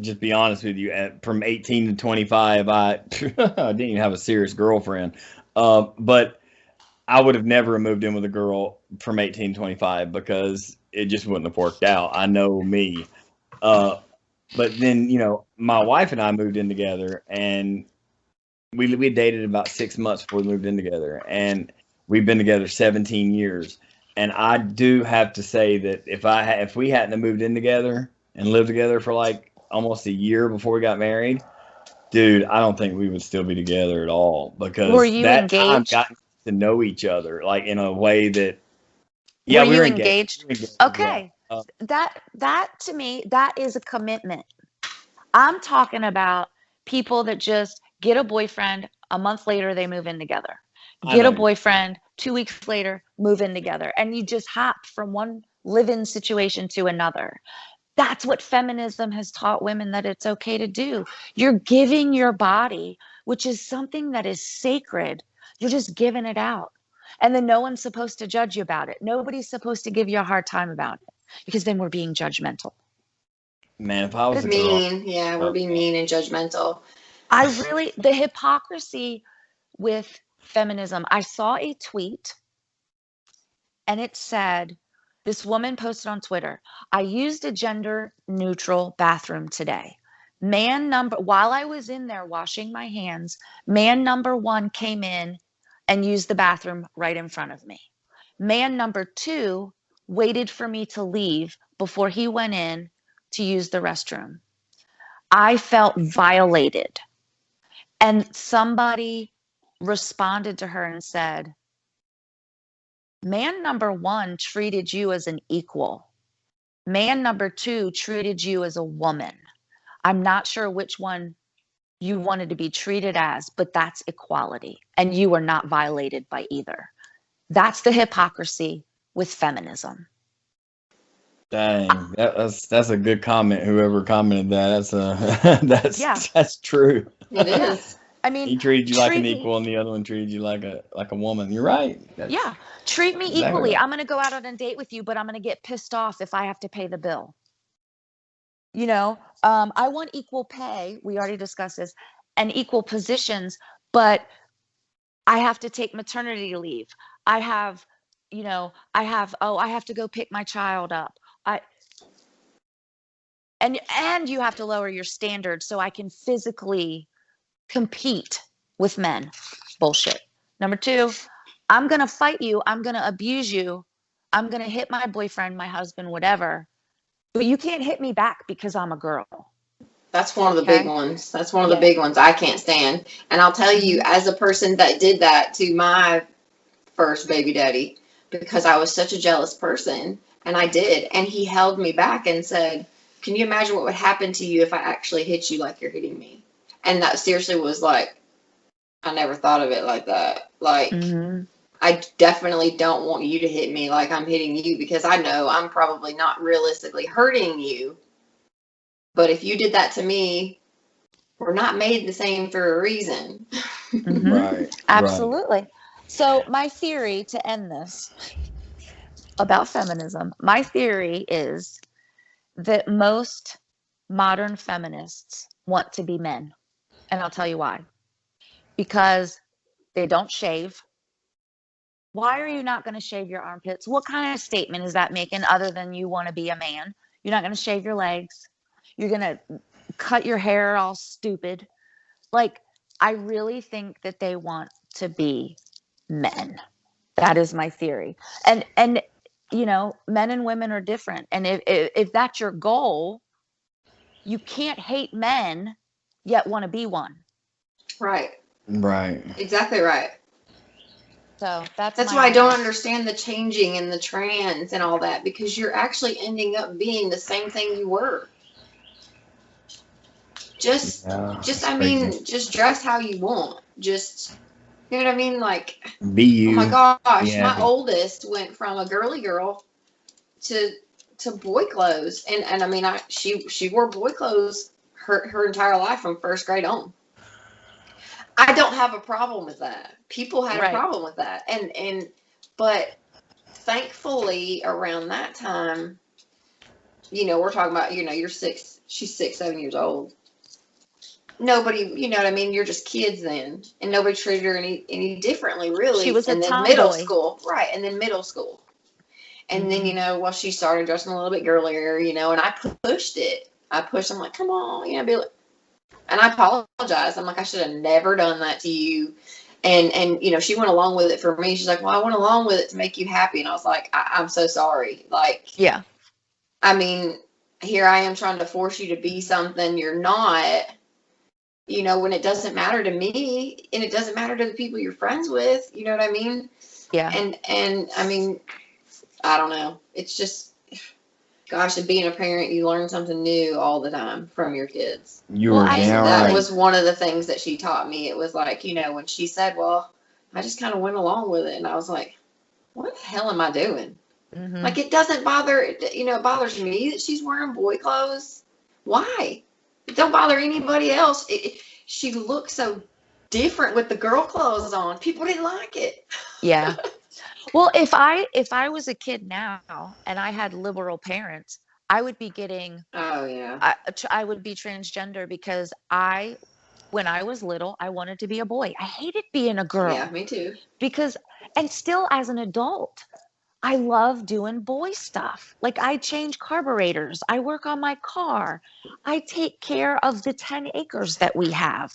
Speaker 1: Just be honest with you. From 18 to 25, I didn't even have a serious girlfriend. But I would have never moved in with a girl from 18 to 25, because it just wouldn't have worked out. I know me. But then, my wife and I moved in together, and we dated about 6 months before we moved in together, and we've been together 17 years. And I do have to say that if we hadn't moved in together and lived together for like almost a year before we got married, dude, I don't think we would still be together at all, because
Speaker 3: were you engaged?
Speaker 1: Time got to know each other, like in a way that,
Speaker 3: we were engaged. Okay. That to me, that is a commitment. I'm talking about people that just get a boyfriend, a month later they move in together. Get a boyfriend, 2 weeks later, move in together. And you just hop from one live-in situation to another. That's what feminism has taught women that it's okay to do. You're giving your body, which is something that is sacred. You're just giving it out. And then no one's supposed to judge you about it. Nobody's supposed to give you a hard time about it, because then we're being judgmental.
Speaker 1: Man, if I was
Speaker 2: mean, we're being mean and judgmental.
Speaker 3: The hypocrisy with feminism, I saw a tweet and it said, this woman posted on Twitter, I used a gender neutral bathroom today. While I was in there washing my hands, man number 1 came in and used the bathroom right in front of me. Man number 2 waited for me to leave before he went in to use the restroom. I felt violated. And somebody responded to her and said, man number 1 treated you as an equal. Man number 2 treated you as a woman. I'm not sure which one you wanted to be treated as, but that's equality. And you were not violated by either. That's the hypocrisy with feminism.
Speaker 1: Dang, that's a good comment. Whoever commented that's true.
Speaker 2: It is.
Speaker 3: I mean,
Speaker 1: he treated you like an equal, and the other one treated you like a woman. You're right.
Speaker 3: Yeah, treat me
Speaker 1: exactly
Speaker 3: equally.
Speaker 1: right.
Speaker 3: I'm going to go out on a date with you, but I'm going to get pissed off if I have to pay the bill. You know, I want equal pay. We already discussed this, and equal positions, but I have to take maternity leave. I have to go pick my child up. And you have to lower your standards so I can physically compete with men. Bullshit. Number 2, I'm going to fight you. I'm going to abuse you. I'm going to hit my boyfriend, my husband, whatever. But you can't hit me back because I'm a girl.
Speaker 2: That's one of the big ones. That's one of the big ones I can't stand. And I'll tell you, as a person that did that to my first baby daddy, because I was such a jealous person, and I did, and he held me back and said, can you imagine what would happen to you if I actually hit you like you're hitting me? And that seriously was like, I never thought of it like that. Like, I definitely don't want you to hit me like I'm hitting you, because I know I'm probably not realistically hurting you. But if you did that to me, we're not made the same for a reason.
Speaker 1: Right.
Speaker 3: Absolutely. Right. So my theory to end this about feminism, my theory is that most modern feminists want to be men. And I'll tell you why. Because they don't shave. Why are you not going to shave your armpits? What kind of statement is that making other than you want to be a man? You're not going to shave your legs. You're going to cut your hair all stupid. Like, I really think that they want to be men. That is my theory. And you know, men and women are different. And if that's your goal, you can't hate men yet want to be one.
Speaker 2: Right.
Speaker 1: Right.
Speaker 2: Exactly right.
Speaker 3: So that's
Speaker 2: why I don't understand the changing and the trans and all that, because you're actually ending up being the same thing you were. Just dress how you want. Just, you know what I mean? Like,
Speaker 1: be you.
Speaker 2: Oh my gosh, my oldest went from a girly girl to boy clothes, and I mean, she wore boy clothes her entire life from first grade on. I don't have a problem with that. People had a problem with that, but thankfully around that time, you know, we're talking about, you know, she's 6, 7 years old. Nobody, you know what I mean? You're just kids then, and nobody treated her any differently, really.
Speaker 3: She was a tomboy.
Speaker 2: Middle school, right? And then middle school, and then, you know, well, she started dressing a little bit girlier, you know, and I pushed it. I'm like, come on, you know, be like, and I apologized. I'm like, I should have never done that to you. And you know, she went along with it for me. She's like, well, I went along with it to make you happy. And I was like, I'm so sorry. Like,
Speaker 3: yeah.
Speaker 2: I mean, here I am trying to force you to be something you're not, you know, when it doesn't matter to me and it doesn't matter to the people you're friends with. You know what I mean?
Speaker 3: Yeah.
Speaker 2: And I mean, I don't know. It's just, gosh, and being a parent, you learn something new all the time from your kids. That was one of the things that she taught me. It was like, you know, when she said, well, I just kind of went along with it. And I was like, what the hell am I doing? Mm-hmm. Like, it doesn't bother, you know, it bothers me that she's wearing boy clothes. Why? It don't bother anybody else. She looks so different with the girl clothes on. People didn't like it.
Speaker 3: Yeah. Well, if I was a kid now and I had liberal parents, I would be getting.
Speaker 2: Oh yeah.
Speaker 3: I would be transgender because I when I was little, I wanted to be a boy. I hated being a girl.
Speaker 2: Yeah, me too.
Speaker 3: Because, and still as an adult, I love doing boy stuff. Like I change carburetors, I work on my car, I take care of the 10 acres that we have.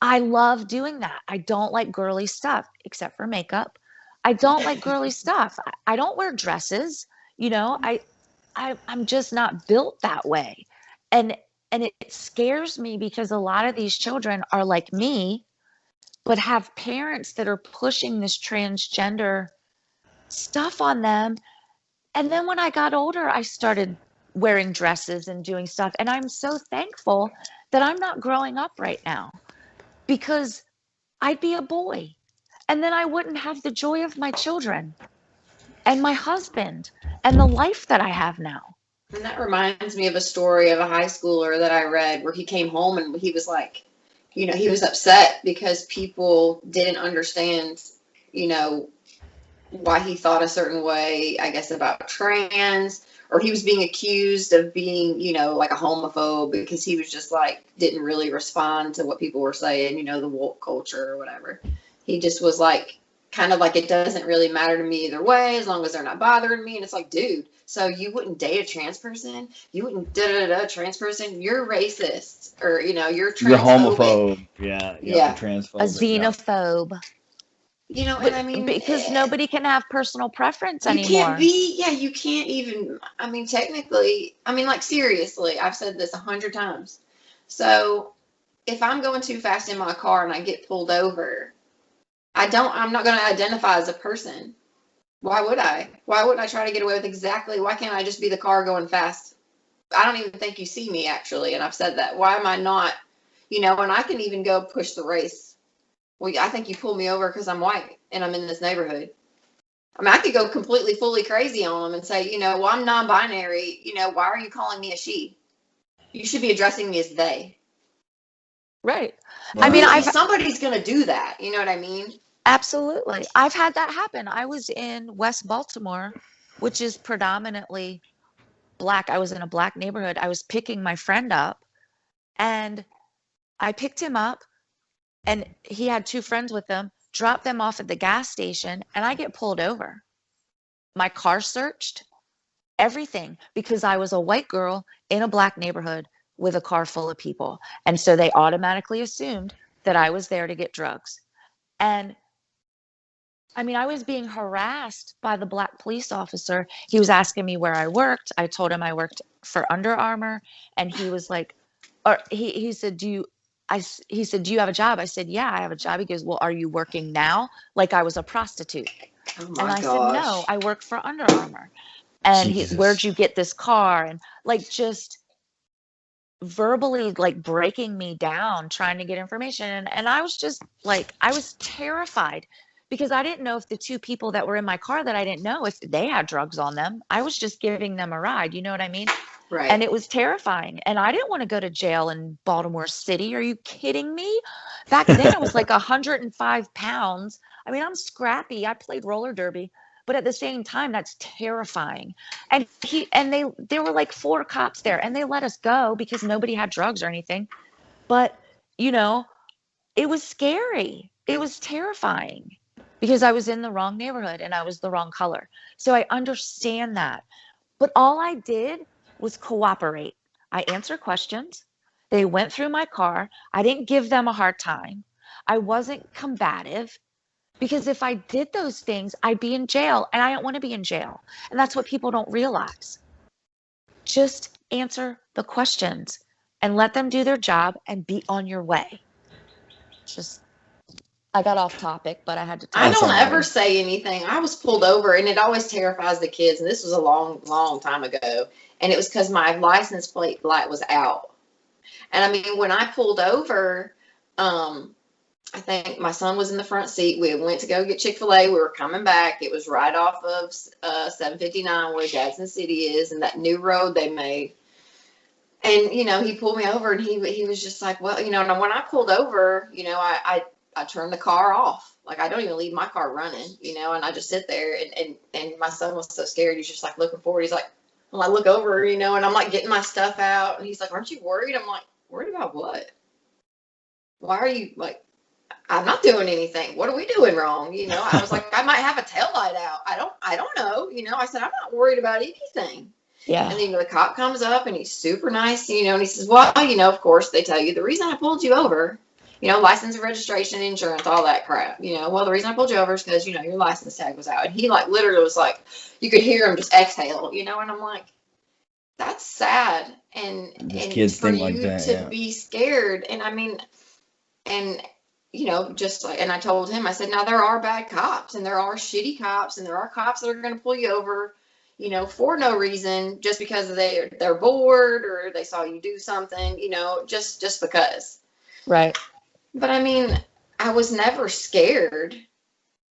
Speaker 3: I love doing that. I don't like girly stuff except for makeup. I don't like girly stuff. I don't wear dresses. You know, I'm just not built that way. And it scares me because a lot of these children are like me, but have parents that are pushing this transgender stuff on them. And then when I got older, I started wearing dresses and doing stuff. And I'm so thankful that I'm not growing up right now because I'd be a boy. And then I wouldn't have the joy of my children and my husband and the life that I have now.
Speaker 2: And that reminds me of a story of a high schooler that I read where he came home and he was like, you know, he was upset because people didn't understand, you know, why he thought a certain way, I guess, about trans, or he was being accused of being, you know, like a homophobe because he was just like, didn't really respond to what people were saying, you know, the woke culture or whatever. He just was like, kind of like, it doesn't really matter to me either way, as long as they're not bothering me. And it's like, dude, so you wouldn't date a trans person? You wouldn't trans person? You're racist, or, you know, you're transphobic.
Speaker 1: You're homophobe. Yeah.
Speaker 2: Yeah.
Speaker 1: Transphobic.
Speaker 3: A xenophobe.
Speaker 2: You know, and I mean,
Speaker 3: because nobody can have personal preference
Speaker 2: you
Speaker 3: anymore.
Speaker 2: can't be, yeah, you can't even, I mean, technically, I mean, like, seriously, I've said this 100 times. So if I'm going too fast in my car and I get pulled over, I'm not going to identify as a person. Why would I? Why wouldn't I try to get away with exactly, why can't I just be the car going fast? I don't even think you see me, actually, and I've said that. Why am I not, you know, and I can even go push the race. Well, I think you pulled me over because I'm white and I'm in this neighborhood. I mean, I could go completely, fully crazy on them and say, you know, well, I'm non-binary. You know, why are you calling me a she? You should be addressing me as they.
Speaker 3: Right.
Speaker 1: Well,
Speaker 3: I mean,
Speaker 2: somebody's going to do that. You know what I mean?
Speaker 3: Absolutely. I've had that happen. I was in West Baltimore, which is predominantly Black. I was in a Black neighborhood. I was picking my friend up, and I picked him up, and he had 2 friends with him, dropped them off at the gas station, and I get pulled over. My car searched, everything, because I was a white girl in a Black neighborhood with a car full of people. And so they automatically assumed that I was there to get drugs. And I mean, I was being harassed by the Black police officer. He was asking me where I worked. I told him I worked for Under Armour, and he was like, or he said, he said, do you have a job? I said, yeah, I have a job. He goes, well, are you working now? Like I was a prostitute.
Speaker 2: Oh
Speaker 3: And I
Speaker 2: gosh.
Speaker 3: said, no, I work for Under Armour. And where'd you get this car? And like just verbally like breaking me down, trying to get information. And I was just like, I was terrified because I didn't know if the 2 people that were in my car that I didn't know if they had drugs on them. I was just giving them a ride. You know what I mean?
Speaker 2: Right.
Speaker 3: And it was terrifying. And I didn't want to go to jail in Baltimore City. Are you kidding me? Back then I was like 105 pounds. I mean, I'm scrappy. I played roller derby. But at the same time, that's terrifying. And there were like 4 cops there, and they let us go because nobody had drugs or anything. But, you know, it was scary. It was terrifying because I was in the wrong neighborhood and I was the wrong color. So I understand that. But all I did was cooperate. I answered questions. They went through my car. I didn't give them a hard time. I wasn't combative. Because if I did those things, I'd be in jail, and I don't want to be in jail. And that's what people don't realize. Just answer the questions and let them do their job and be on your way. Just, I got off topic, but I had to tell
Speaker 2: I don't
Speaker 3: somebody.
Speaker 2: ever say anything. I was pulled over, and it always terrifies the kids. And this was a long, long time ago. And it was because my license plate light was out. And I mean, when I pulled over, I think my son was in the front seat. We went to go get Chick-fil-A. We were coming back. It was right off of 759 where Gadsden City is, and that new road they made. And, you know, he pulled me over, and he was just like, well, you know, and when I pulled over, you know, I turned the car off. Like, I don't even leave my car running, you know, and I just sit there. And my son was so scared. He's just like looking forward. He's like, well, I look over, you know, and I'm like getting my stuff out. And he's like, aren't you worried? I'm like, worried about what? why are you like, I'm not doing anything. What are we doing wrong? You know, I was like, I might have a tail light out. I don't know. You know, I said, I'm not worried about anything.
Speaker 3: Yeah.
Speaker 2: And then, you know, the cop comes up and he's super nice, you know, and he says, well, you know, of course they tell you the reason I pulled you over, you know, license and registration, insurance, all that crap, you know, well, the reason I pulled you over is because, you know, your license tag was out. And he like literally was like, you could hear him just exhale, you know, and I'm like, that's sad. And
Speaker 1: kids
Speaker 2: for
Speaker 1: think
Speaker 2: you
Speaker 1: like that,
Speaker 2: to
Speaker 1: yeah.
Speaker 2: be scared. And I mean, and, you know, just like, and I told him, I said, now there are bad cops and there are shitty cops and there are cops that are going to pull you over, you know, for no reason, just because they're bored or they saw you do something, you know, just because.
Speaker 3: Right.
Speaker 2: But I mean, I was never scared,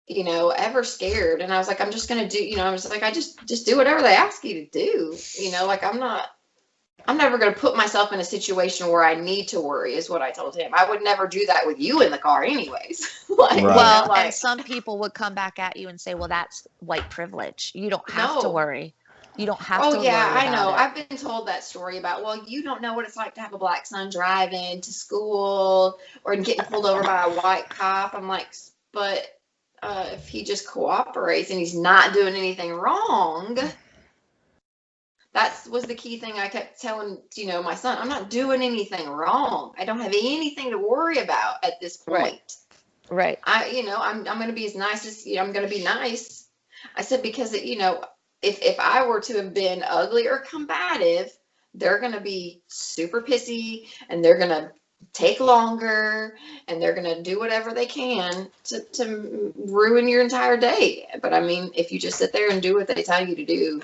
Speaker 2: you know, ever scared. And I was like, I'm just going to do, you know, I was like, I just do whatever they ask you to do, you know, like I'm never going to put myself in a situation where I need to worry, is what I told him. I would never do that with you in the car anyways. Like,
Speaker 1: Right.
Speaker 3: Well,
Speaker 2: you know, like,
Speaker 3: and some people would come back at you and say, well, that's white privilege. You don't have to
Speaker 2: No.
Speaker 3: worry. You don't have to
Speaker 2: oh yeah,
Speaker 3: worry
Speaker 2: I know.
Speaker 3: about it.
Speaker 2: I've been told that story about, well, you don't know what it's like to have a black son driving to school or getting pulled over by a white cop. I'm like, but if he just cooperates and he's not doing anything wrong, that was the key thing I kept telling, you know, my son, I'm not doing anything wrong. I don't have anything to worry about at this point.
Speaker 3: Right.
Speaker 2: You know, I'm going to be as nice as, you know, I'm going to be nice. I said, because, you know, if I were to have been ugly or combative, they're going to be super pissy and they're going to take longer and they're going to do whatever they can to ruin your entire day. But I mean, if you just sit there and do what they tell you to do.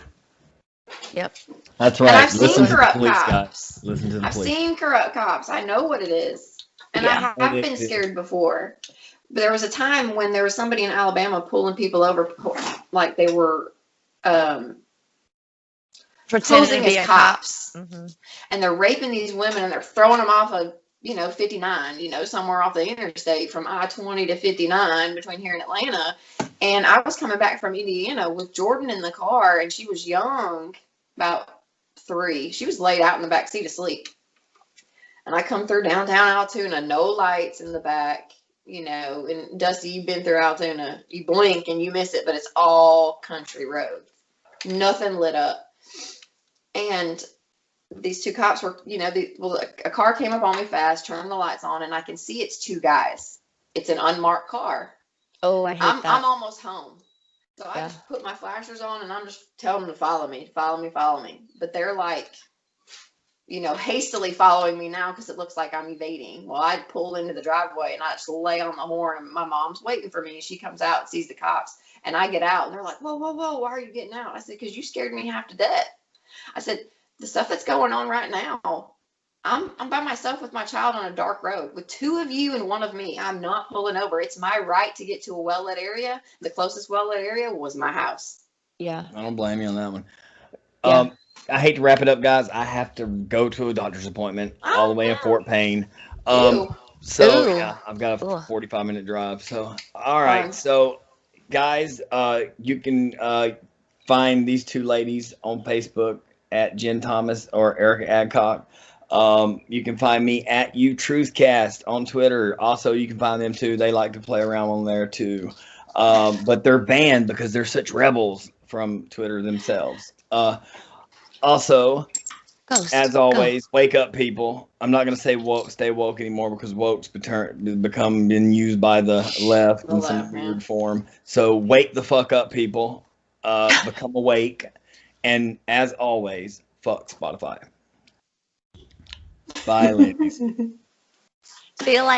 Speaker 3: Yep.
Speaker 1: That's
Speaker 2: And
Speaker 1: right.
Speaker 2: I've seen corrupt
Speaker 1: police,
Speaker 2: cops.
Speaker 1: guys. Listen to the
Speaker 2: I've
Speaker 1: police.
Speaker 2: seen corrupt cops. I know what it is. And
Speaker 3: Yeah.
Speaker 2: I have been scared before. But there was a time when there was somebody in Alabama pulling people over like they were
Speaker 3: Pretending
Speaker 2: posing
Speaker 3: to be
Speaker 2: as
Speaker 3: a cop.
Speaker 2: cops.
Speaker 3: Mm-hmm.
Speaker 2: And they're raping these women and they're throwing them off of, you know, 59, you know, somewhere off the interstate from I-20 to 59 between here and Atlanta. And I was coming back from Indiana with Jordan in the car, and she was young, about 3. She was laid out in the back seat asleep. And I come through downtown Altoona, no lights in the back, you know, and Dusty, you've been through Altoona. You blink and you miss it, but it's all country roads. Nothing lit up. And these 2 cops were, you know, a car came up on me fast, turned the lights on, and I can see it's 2 guys. It's an unmarked car.
Speaker 3: Oh, I hate that.
Speaker 2: I'm almost home. So I
Speaker 3: Yeah.
Speaker 2: just put my flashers on and I'm just telling them to follow me, follow me, follow me. But they're like, you know, hastily following me now because it looks like I'm evading. Well, I pull into the driveway and I just lay on the horn, and my mom's waiting for me. She comes out and sees the cops, and I get out and they're like, whoa, whoa, whoa, why are you getting out? I said, because you scared me half to death. I said, the stuff that's going on right now, I'm by myself with my child on a dark road with 2 of you and 1 of me. I'm not pulling over. It's my right to get to a well-lit area. The closest well-lit area was my house.
Speaker 3: Yeah.
Speaker 1: I don't blame you on that one.
Speaker 3: Yeah.
Speaker 1: I hate to wrap it up, guys. I have to go to a doctor's appointment all the way in Fort Payne.
Speaker 2: Ew.
Speaker 1: So
Speaker 3: Ooh.
Speaker 1: yeah, I've got a
Speaker 3: Ugh.
Speaker 1: 45-minute drive. So all right.
Speaker 2: Fun.
Speaker 1: So guys, you can find these 2 ladies on Facebook at Jenn Thomas or Erica Adcock. You can find me at UTruthCast on Twitter. Also, you can find them too. They like to play around on there too. But they're banned because they're such rebels from Twitter themselves. Also,
Speaker 3: Ghost.
Speaker 1: as always, wake up, people. I'm not going to say woke, stay woke anymore, because woke's been used by the left in some weird form. So wake the fuck up, people. Become awake. And as always, fuck Spotify. Bye, ladies.
Speaker 3: Feel like